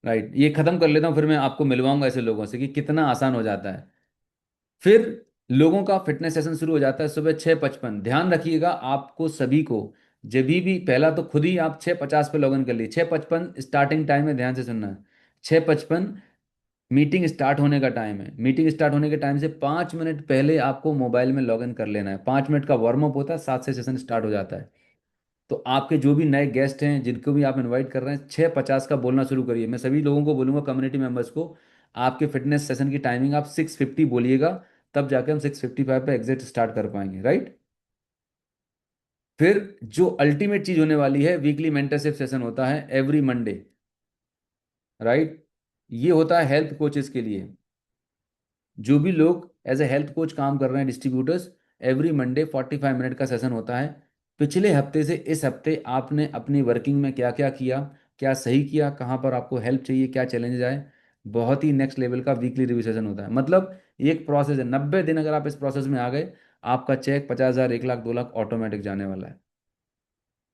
राइट, ये खत्म कर लेता हूँ, फिर मैं आपको मिलवाऊंगा ऐसे लोगों से कि कितना आसान हो जाता है। फिर लोगों का फिटनेस सेशन शुरू हो जाता है सुबह 6:55। ध्यान रखिएगा आपको सभी को, जब भी पहला तो खुद ही आप 6:50 पे लॉगिन कर लिए। 6:55 स्टार्टिंग टाइम है, ध्यान से सुनना है। 6:55 मीटिंग स्टार्ट होने का टाइम है। मीटिंग स्टार्ट होने के टाइम से 5 मिनट पहले आपको मोबाइल में लॉगिन कर लेना है। 5 मिनट का वार्म अप होता है, 7 से सेशन स्टार्ट हो जाता है। तो आपके जो भी नए गेस्ट हैं जिनको भी आप इनवाइट कर रहे हैं, 6:50 का बोलना शुरू करिए। मैं सभी लोगों को बोलूंगा, कम्युनिटी मेंबर्स को, आपके फिटनेस सेशन की टाइमिंग आप 6:50 बोलिएगा, तब जाके हम 6:55 पे एग्जिट स्टार्ट कर पाएंगे। राइट। फिर जो अल्टीमेट चीज होने वाली है, वीकली मेंटरशिप सेशन होता है एवरी मंडे। राइट, ये होता है हेल्थ कोचेस के लिए। जो भी लोग एज ए हेल्थ कोच काम कर रहे हैं, डिस्ट्रीब्यूटर्स, एवरी मंडे 45 मिनट का सेशन होता है। पिछले हफ्ते से इस हफ्ते आपने अपनी वर्किंग में क्या क्या किया, क्या सही किया, कहाँ पर आपको हेल्प चाहिए, क्या चैलेंज आए, बहुत ही नेक्स्ट लेवल का वीकली रिव्यू सेशन होता है। मतलब ये एक प्रोसेस है, 90 दिन अगर आप इस प्रोसेस में आ गए, आपका चेक 50,000, 1 लाख, 2 लाख ऑटोमेटिक जाने वाला है।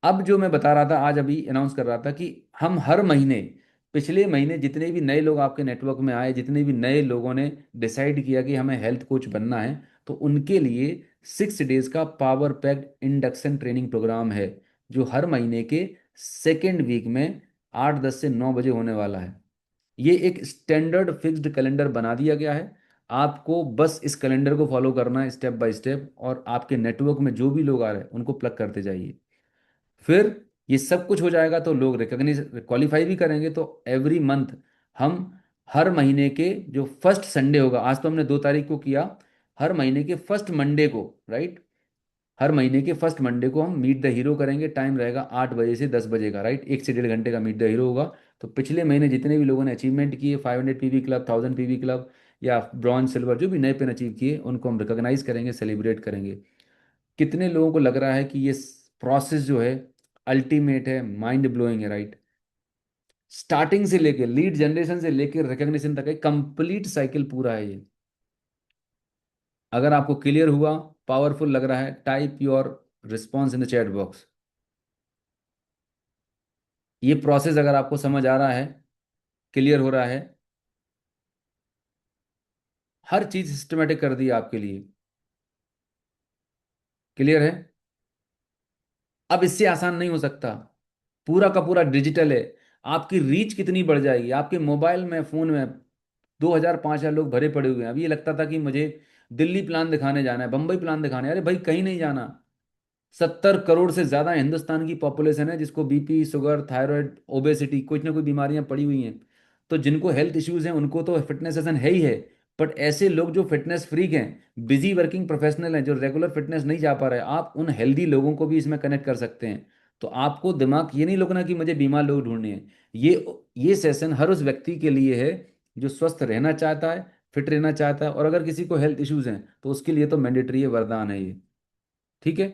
अब जो मैं बता रहा था, आज अभी अनाउंस कर रहा था कि हम हर महीने, पिछले महीने जितने भी नए लोग आपके नेटवर्क में आए, जितने भी नए लोगों ने डिसाइड किया कि हमें हेल्थ कोच बनना है, तो उनके लिए 6 डेज का power packed induction training program है, जो हर महीने के सेकेंड वीक में 8:10 से 9 बजे होने वाला है। ये एक स्टैंडर्ड फिक्स्ड कैलेंडर बना दिया गया है। आपको बस इस कैलेंडर को फॉलो करना है स्टेप बाय स्टेप, और आपके नेटवर्क में जो भी लोग आ रहे हैं उनको प्लग करते जाइए। फिर ये सब कुछ हो जाएगा तो लोग रिकॉग्नाइज क्वालिफाई भी करेंगे। तो एवरी मंथ हम हर महीने के जो फर्स्ट संडे होगा, आज तो हमने 2 तारीख को किया, हर महीने के फर्स्ट मंडे को, राइट, हर महीने के फर्स्ट मंडे को हम मीट द हीरो करेंगे। टाइम रहेगा 8 बजे से 10 बजे का। राइट, 1 से 1.5 घंटे का मीट द हीरो होगा। तो पिछले महीने जितने भी लोगों ने अचीवमेंट किए, 500 पीवी क्लब, 1000 पीवी क्लब या ब्रॉन्ज सिल्वर, जो भी नए पेन अचीव किए, उनको हम रिकॉग्नाइज करेंगे, सेलिब्रेट करेंगे। कितने लोगों को लग रहा है कि ये प्रोसेस जो है अल्टीमेट है, माइंड ब्लोइंग है? राइट, स्टार्टिंग से लेके लीड जनरेशन से लेके रिकॉग्निशन तक एक कंप्लीट साइकिल पूरा है ये। अगर आपको क्लियर हुआ, पावरफुल लग रहा है, type your response in the chat box. ये प्रोसेस अगर आपको समझ आ रहा है, क्लियर हो रहा है, हर चीज सिस्टमेटिक कर दी है आपके लिए, क्लियर है? अब इससे आसान नहीं हो सकता। पूरा का पूरा डिजिटल है। आपकी रीच कितनी बढ़ जाएगी, आपके मोबाइल में, फोन में 2,000 5,000 लोग भरे पड़े हुए हैं। अभी ये लगता था कि मुझे दिल्ली प्लान दिखाने जाना है, बम्बई प्लान दिखाने, अरे भाई कहीं नहीं जाना। 70 करोड़ से ज्यादा हिंदुस्तान की पॉपुलेशन है जिसको बीपी, शुगर, थायराइड, ओबेसिटी, कुछ ना कुछ बीमारियां पड़ी हुई हैं। तो जिनको हेल्थ इश्यूज हैं उनको तो फिटनेस सेशन है ही है। बट ऐसे लोग जो फिटनेस फ्रीक हैं, बिजी वर्किंग प्रोफेशनल हैं, जो रेगुलर फिटनेस नहीं जा पा रहे, आप उन हेल्दी लोगों को भी इसमें कनेक्ट कर सकते हैं। तो आपको दिमाग ये नहीं लगना कि मुझे बीमार लोग ढूंढने हैं। ये सेशन हर उस व्यक्ति के लिए है जो स्वस्थ रहना चाहता है, फिट रहना चाहता है, और अगर किसी को हेल्थ इश्यूज हैं तो उसके लिए तो मैंडेटरी है, वरदान है ये। ठीक है,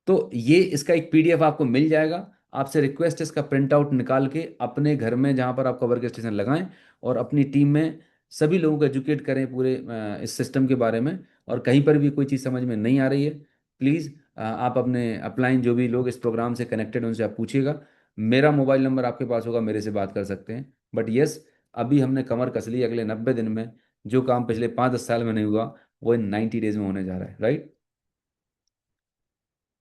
तो ये इसका एक पीडीएफ आपको मिल जाएगा। आपसे रिक्वेस्ट है इसका प्रिंट आउट निकाल के अपने घर में, जहां पर आपका वर्क स्टेशन, लगाएं और अपनी टीम में सभी लोगों को एजुकेट करें पूरे इस सिस्टम के बारे में। और कहीं पर भी कोई चीज़ समझ में नहीं आ रही है, प्लीज़ आप अपने अपलाइन जो भी लोग इस प्रोग्राम से कनेक्टेड उनसे आप पूछिएगा। मेरा मोबाइल नंबर आपके पास होगा, मेरे से बात कर सकते हैं। बट यस, अभी हमने कमर कस ली। अगले 90 दिन में जो काम पिछले 5-10 साल में नहीं हुआ, वो इन 90 डेज में होने जा रहा है। Right,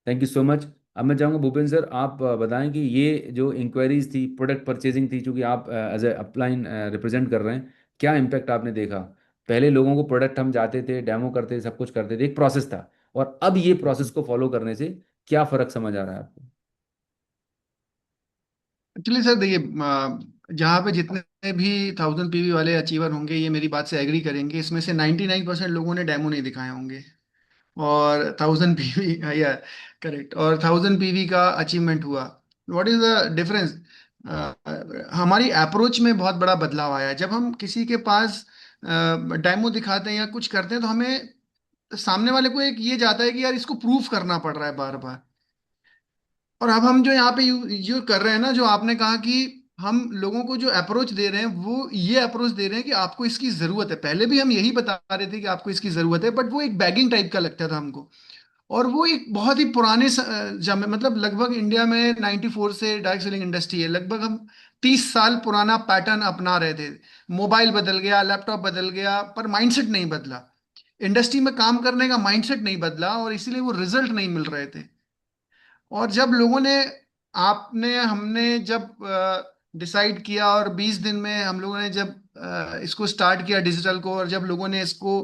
thank you so much. अब मैं चाहूँगा भूपेंद्र सर, आप बताएं कि ये जो इंक्वायरीज थी, प्रोडक्ट परचेजिंग थी, चूंकि आप एज ए अपलाइन रिप्रेजेंट कर रहे हैं, क्या इम्पैक्ट आपने देखा? पहले लोगों को प्रोडक्ट हम जाते थे, डेमो करते थे, सब कुछ करते थे, एक प्रोसेस था, और अब ये प्रोसेस को फॉलो करने से क्या फर्क समझ आ रहा है आपको? एक्चुअली सर देखिए, जहाँ पे जितने भी 1000 पीवी वाले अचीवर होंगे, ये मेरी बात से एग्री करेंगे, इसमें से 99% लोगों ने डेमो नहीं दिखाए होंगे। और 1000 पीवी, या करेक्ट, और 1000 पीवी का अचीवमेंट हुआ। What is the difference? हमारी अप्रोच में बहुत बड़ा बदलाव आया है। जब हम किसी के पास डेमो दिखाते हैं या कुछ करते हैं, तो हमें सामने वाले को एक ये जाता है कि यार इसको प्रूफ करना पड़ रहा है बार बार। और अब हम जो यहाँ पे जो कर रहे हैं ना, जो आपने कहा कि हम लोगों को जो अप्रोच दे रहे हैं, वो ये अप्रोच दे रहे हैं कि आपको इसकी जरूरत है। पहले भी हम यही बता रहे थे कि आपको इसकी जरूरत है, बट वो एक बैगिंग टाइप का लगता था हमको। और वो एक बहुत ही पुराने मतलब लगभग इंडिया में 94 से डायरेक्ट सेलिंग इंडस्ट्री है, लगभग हम 30 साल पुराना पैटर्न अपना रहे थे। मोबाइल बदल गया, लैपटॉप बदल गया, पर माइंडसेट नहीं बदला। इंडस्ट्री में काम करने का माइंडसेट नहीं बदला और इसीलिए वो रिजल्ट नहीं मिल रहे थे। और जब लोगों ने, आपने, हमने जब डिसाइड किया और 20 दिन में हम लोगों ने जब इसको स्टार्ट किया डिजिटल को, और जब लोगों ने इसको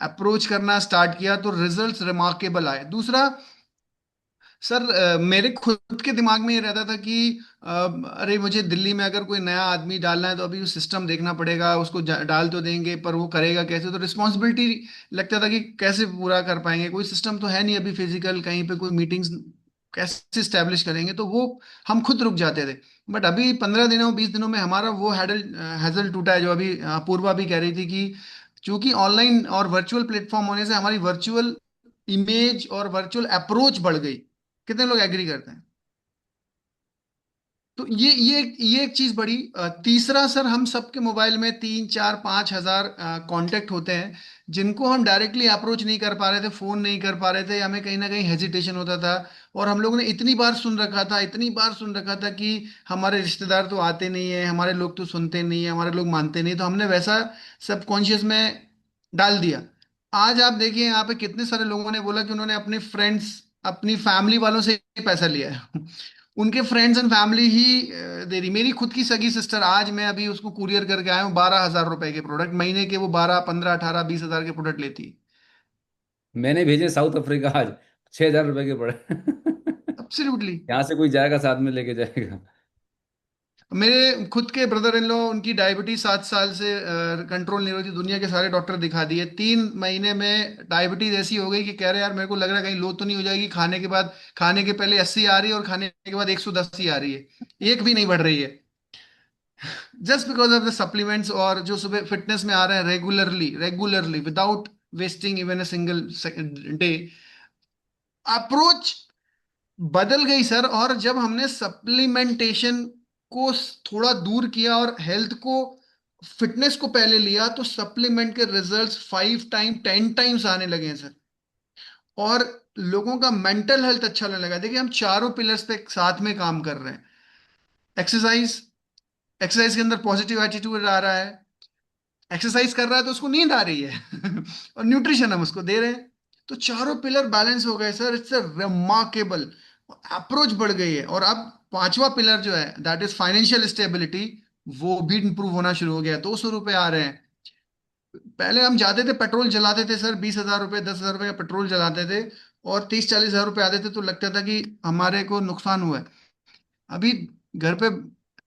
अप्रोच करना स्टार्ट किया तो रिजल्ट्स रिमार्केबल आए। दूसरा सर, मेरे खुद के दिमाग में ये रहता था कि अरे मुझे दिल्ली में अगर कोई नया आदमी डालना है तो अभी सिस्टम देखना पड़ेगा, उसको डाल तो देंगे पर वो करेगा कैसे, तो रिस्पॉन्सिबिलिटी लगता था कि कैसे पूरा कर पाएंगे, कोई सिस्टम तो है नहीं अभी फिजिकल, कहीं पे कोई मीटिंग्स कैसे स्टैब्लिश करेंगे, तो वो हम खुद रुक जाते थे। बट अभी 15 दिनों 20 दिनों में हमारा वो हैजल टूटा है, जो अभी पूर्वा भी कह रही थी कि चूंकि ऑनलाइन और वर्चुअल प्लेटफॉर्म होने से हमारी वर्चुअल इमेज और वर्चुअल अप्रोच बढ़ गई। कितने लोग एग्री करते हैं? तो ये एक चीज बड़ी। तीसरा सर, हम सबके मोबाइल में 3 4 5 हजार कांटेक्ट होते हैं जिनको हम डायरेक्टली अप्रोच नहीं कर पा रहे थे, फोन नहीं कर पा रहे थे, हमें कहीं ना कहीं हेजिटेशन होता था। और हम लोगों ने इतनी बार सुन रखा था, इतनी बार सुन रखा था कि हमारे रिश्तेदार तो आते नहीं है, हमारे लोग तो सुनते नहीं है, हमारे लोग मानते नहीं, तो हमने वैसा सबकॉन्शियस में डाल दिया। आज आप देखिए यहाँ पे कितने सारे लोगों ने बोला कि उन्होंने अपने फ्रेंड्स, अपनी फैमिली वालों से ही पैसा लिया है। उनके फ्रेंड्स एंड फैमिली ही दे रही। मेरी खुद की सगी सिस्टर, आज मैं अभी उसको कुरियर करके आया हूँ 12,000 रुपए के प्रोडक्ट, महीने के वो 12 15 18 20 हजार के प्रोडक्ट लेती है। मैंने भेजे साउथ अफ्रीका आज, 6,000 रुपए के पड़े। एब्सोल्युटली। यहाँ से कोई जाएगा साथ में लेके जाएगा। मेरे खुद के ब्रदर इन लॉ, उनकी डायबिटीज 7 साल से कंट्रोल नहीं हो रही थी, दुनिया के सारे डॉक्टर दिखा दिए, 3 महीने में डायबिटीज ऐसी हो गई कि कह रहे यार मेरे को लग रहा है कहीं लो तो नहीं हो जाएगी, खाने के बाद, खाने के पहले 80 आ रही है और खाने के बाद 110 ही आ रही है, एक भी नहीं बढ़ रही है, just because of the supplements. और जो सुबह फिटनेस में आ रहे हैं regularly regularly without wasting even a single day, approach बदल गई सर। और जब हमने सप्लीमेंटेशन को थोड़ा दूर किया और हेल्थ को, फिटनेस को पहले लिया, तो सप्लीमेंट के रिजल्ट्स 5 टाइम 10 टाइम्स आने लगे हैं सर। और लोगों का मेंटल हेल्थ अच्छा लगने लगा। देखिए हम चारों पिलर्स पे साथ में काम कर रहे हैं। एक्सरसाइज, एक्सरसाइज के अंदर पॉजिटिव एटीट्यूड आ रहा है, एक्सरसाइज कर रहा है तो उसको नींद आ रही है और न्यूट्रिशन हम उसको दे रहे हैं, तो चारों पिलर बैलेंस हो गए sir. It's a remarkable, approach बढ़ गई है। और अब पांचवा पिलर जो है दैट इज फाइनेंशियल स्टेबिलिटी, वो भी इंप्रूव होना शुरू हो गया। 200 रुपए आ रहे हैं। पहले हम जाते थे पेट्रोल जलाते थे सर, 20,000 रुपए 10,000 रुपए का पेट्रोल जलाते थे और 30 40 हजार रुपए आते थे, तो लगता था कि हमारे को नुकसान हुआ है। अभी घर पे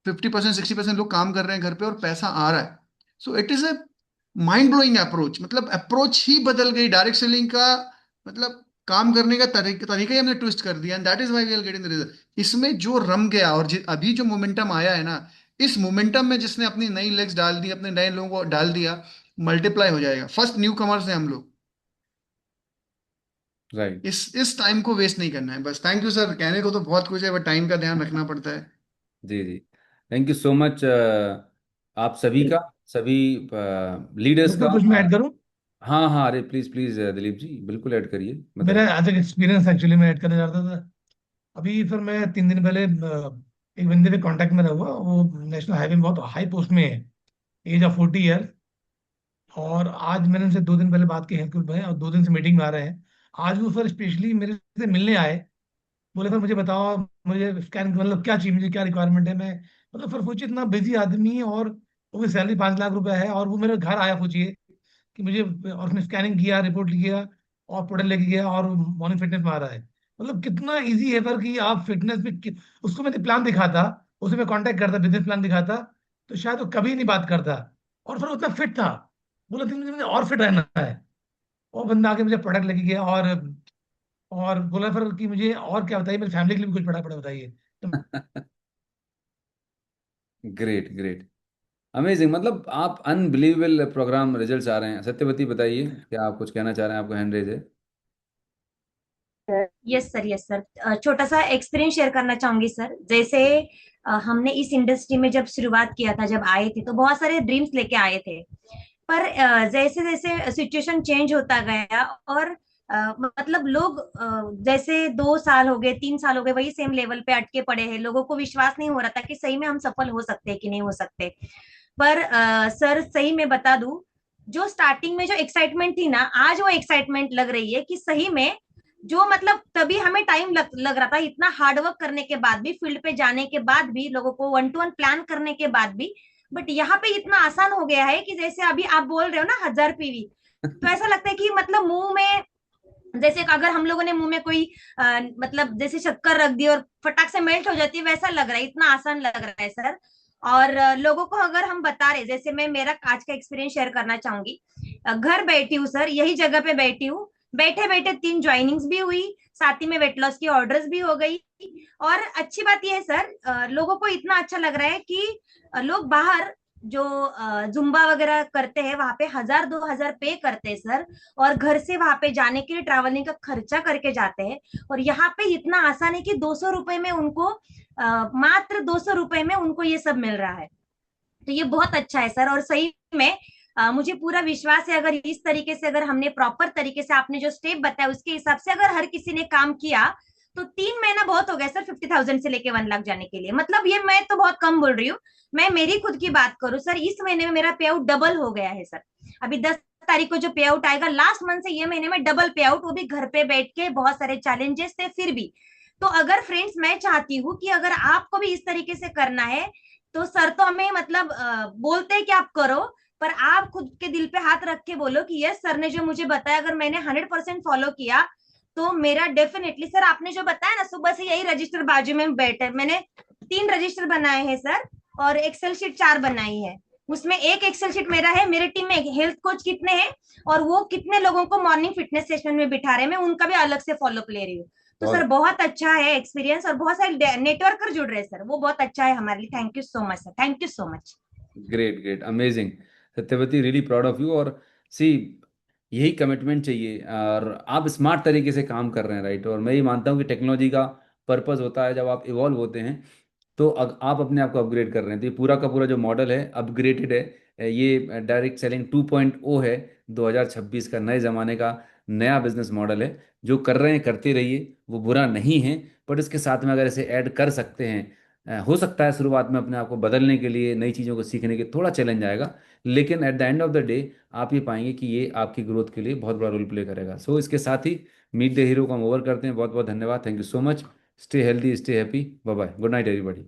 50% 60% लोग काम कर रहे हैं घर पे और पैसा आ रहा है। So it is a mind blowing approach, मतलब अप्रोच ही बदल गई डायरेक्ट सेलिंग का, मतलब काम करने का तरीका ही हमने ट्विस्ट कर दिया, and that is why we are getting the result. इसमें जो रम गया और अभी जो मोमेंटम आया है ना, इस मोमेंटम में जिसने अपनी नई लेग्स डाल दी, अपने नए लोगों को डाल दिया, मल्टीप्लाई हो जाएगा। फर्स्ट न्यू कमर्स हैं हम लोग। राइट। इस टाइम को वेस्ट नहीं करना है बस। थैंक यू सर, कहने को तो बहुत कुछ है बट टाइम का ध्यान रखना पड़ता है। जी जी, थैंक यू सो मच आप सभी का, सभी लीडर्स इसमें का। कुछ मैं ऐड करूं? हाँ हाँ, अरे प्लीज प्लीज दिलीप जी, बिल्कुल ऐड करिए, मेरा बताइए। आज एक एक्सपीरियंस एक्चुअली मैं ऐड करना चाहता था। अभी सर मैं 3 दिन पहले एक बंदे के कांटेक्ट में रहा, वो नेशनल हाईवे में बहुत हाई पोस्ट में है, एज ऑफ 40 ईयर। और आज मैंने उनसे 2 दिन पहले बात की हेल्थ ग्रुप में, और 2 दिन से मीटिंग में आ रहे हैं। आज वो सर स्पेशली मेरे से मिलने आए, बोले सर मुझे बताओ, मुझे स्कैन मतलब क्या चाहिए, मुझे क्या रिक्वायरमेंट है। मैं मतलब सर सोचिए इतना बिजी आदमी, और उसकी सैलरी 5 लाख रुपए है, और वो मेरे घर आया सोचिए कि मुझे, और उसने स्कैनिंग किया, रिपोर्ट लिया और प्रोडक्ट लेके गया, और मॉर्निंग फिटनेस में आ रहा है। मतलब कितना इजी है सर कि आप फिटनेस पे उसको मैंने प्लान दिखाता, उसे मैं कांटेक्ट करता, बिजनेस प्लान दिखाता, तो शायद वो कभी नहीं बात करता। और फिर उतना फिट था, बोला कि मुझे और फिट रहना है। वो बंदा आके मुझे प्रोडक्ट लेके गया, और बोला फिर कि मुझे और क्या बताइए, मेरी फैमिली के लिए भी कुछ बड़ा बड़ा बताइए। तो ग्रेट ग्रेट, अमेजिंग, मतलब आप अनबिलीवेबल प्रोग्राम रिजल्ट्स आ रहे हैं। सत्यवती बताइए, क्या आप कुछ कहना चाह रहे हैं? आपको हैंड रेज है। यस सर, यस सर, छोटा सा एक्सपीरियंस शेयर करना चाहूंगी सर। जैसे हमने इस इंडस्ट्री में जब शुरुआत किया था, जब आए थे तो बहुत सारे ड्रीम्स लेके आए थे, पर जैसे जैसे सिचुएशन चेंज होता गया और मतलब लोग जैसे 2 साल हो गए, 3 साल हो गए, वही सेम लेवल पे अटके पड़े हैं। लोगों को विश्वास नहीं हो रहा था कि सही में हम सफल हो सकते हैं कि नहीं हो सकते। पर सर सही में बता दूं, जो स्टार्टिंग में जो एक्साइटमेंट थी ना, आज वो एक्साइटमेंट लग रही है कि सही में जो मतलब तभी हमें टाइम लग रहा था, इतना हार्डवर्क करने के बाद भी, फील्ड पे जाने के बाद भी, लोगों को 1-to-1 प्लान करने के बाद भी, बट यहाँ पे इतना आसान हो गया है कि जैसे अभी आप बोल रहे हो ना 1000 पीवी, तो ऐसा लगता है कि मतलब मुंह में, जैसे अगर हम लोगों ने मुंह में कोई मतलब जैसे शक्कर रख दी और फटाक से मेल्ट हो जाती है, वैसा लग रहा है, इतना आसान लग रहा है सर। और लोगों को अगर हम बता रहे, जैसे मैं मेरा आज का एक्सपीरियंस शेयर करना चाहूंगी। घर बैठी हूँ सर, यही जगह पे बैठी हूँ, बैठे बैठे 3 ज्वाइनिंग्स भी हुई, साथ ही में वेट लॉस की ऑर्डर्स भी हो गई। और अच्छी बात यह है सर, लोगों को इतना अच्छा लग रहा है कि लोग बाहर जो जुम्बा वगैरह करते हैं वहां पे 1000-2000 पे करते हैं सर, और घर से वहां पे जाने के लिए ट्रैवलिंग का खर्चा करके जाते हैं। और यहाँ पे इतना आसान है कि 200 रुपए में उनको मात्र 200 रुपए में उनको ये सब मिल रहा है। तो ये बहुत अच्छा है सर। और सही में मुझे पूरा विश्वास है, अगर इस तरीके से, अगर हमने प्रॉपर तरीके से आपने जो स्टेप बताया उसके हिसाब से अगर हर किसी ने काम किया, तो 3 महीना बहुत हो गया सर 50,000 से लेके 1 लाख जाने के लिए। मतलब ये मैं तो बहुत कम बोल रही हूँ, मैं मेरी खुद की बात करूँ सर, इस महीने में मेरा पे आउट डबल हो गया है सर। अभी 10 तारीख को जो पे आउट आएगा, लास्ट मंथ से ये महीने में डबल पे आउट, वो भी घर पे बैठ के। बहुत सारे चैलेंजेस थे फिर भी। तो अगर फ्रेंड्स, मैं चाहती हूँ कि अगर आपको भी इस तरीके से करना है, तो सर तो हमें मतलब बोलते हैं कि आप करो, पर आप खुद के दिल पे हाथ रख के बोलो कि यस, सर ने जो मुझे बताया अगर मैंने 100% फॉलो किया, तो मेरा डेफिनेटली सर, आपने जो बताया ना, सुबह से यही रजिस्टर बाजू में बैठे, मैंने 3 रजिस्टर बनाए हैं सर, और एक्सेल शीट 4 बनाई है। उसमें एक एक्सेल शीट मेरा है, मेरे टीम में हेल्थ कोच कितने हैं और वो कितने लोगों को मॉर्निंग फिटनेस सेशन में बिठा रहे हैं, मैं उनका भी अलग से फॉलोअप ले रही हूँ। तो सर बहुत अच्छा है एक्सपीरियंस, और बहुत सारे नेटवर्कर जुड़ रहे हैं सर, वो बहुत अच्छा है हमारे लिए। Thank you so much sir, thank you so much. Great great, amazing Satyavati, really proud of you. और सी, यही कमिटमेंट चाहिए, और आप स्मार्ट तरीके से काम कर रहे हैं, राइट। और मैं ये मानता हूँ कि टेक्नोलॉजी का पर्पस होता है, जब आप इवॉल्व होते हैं तो आप अपने आप को अपग्रेड कर रहे हैं। तो ये पूरा का पूरा जो मॉडल है अपग्रेडेड है, ये डायरेक्ट सेलिंग 2.0 है, 2026 का नए ज़माने का नया बिजनेस मॉडल है। जो कर रहे हैं करते रहिए, वो बुरा नहीं है, बट इसके साथ में अगर इसे ऐड कर सकते हैं, हो सकता है शुरुआत में अपने आप को बदलने के लिए, नई चीज़ों को सीखने के थोड़ा चैलेंज आएगा, लेकिन at the end of the day आप ये पाएंगे कि ये आपकी ग्रोथ के लिए बहुत बड़ा रोल प्ले करेगा। सो इसके साथ ही मीट द हीरो को हम ओवर करते हैं। बहुत बहुत धन्यवाद, thank you so much. Stay healthy, stay happy, bye bye, good night everybody.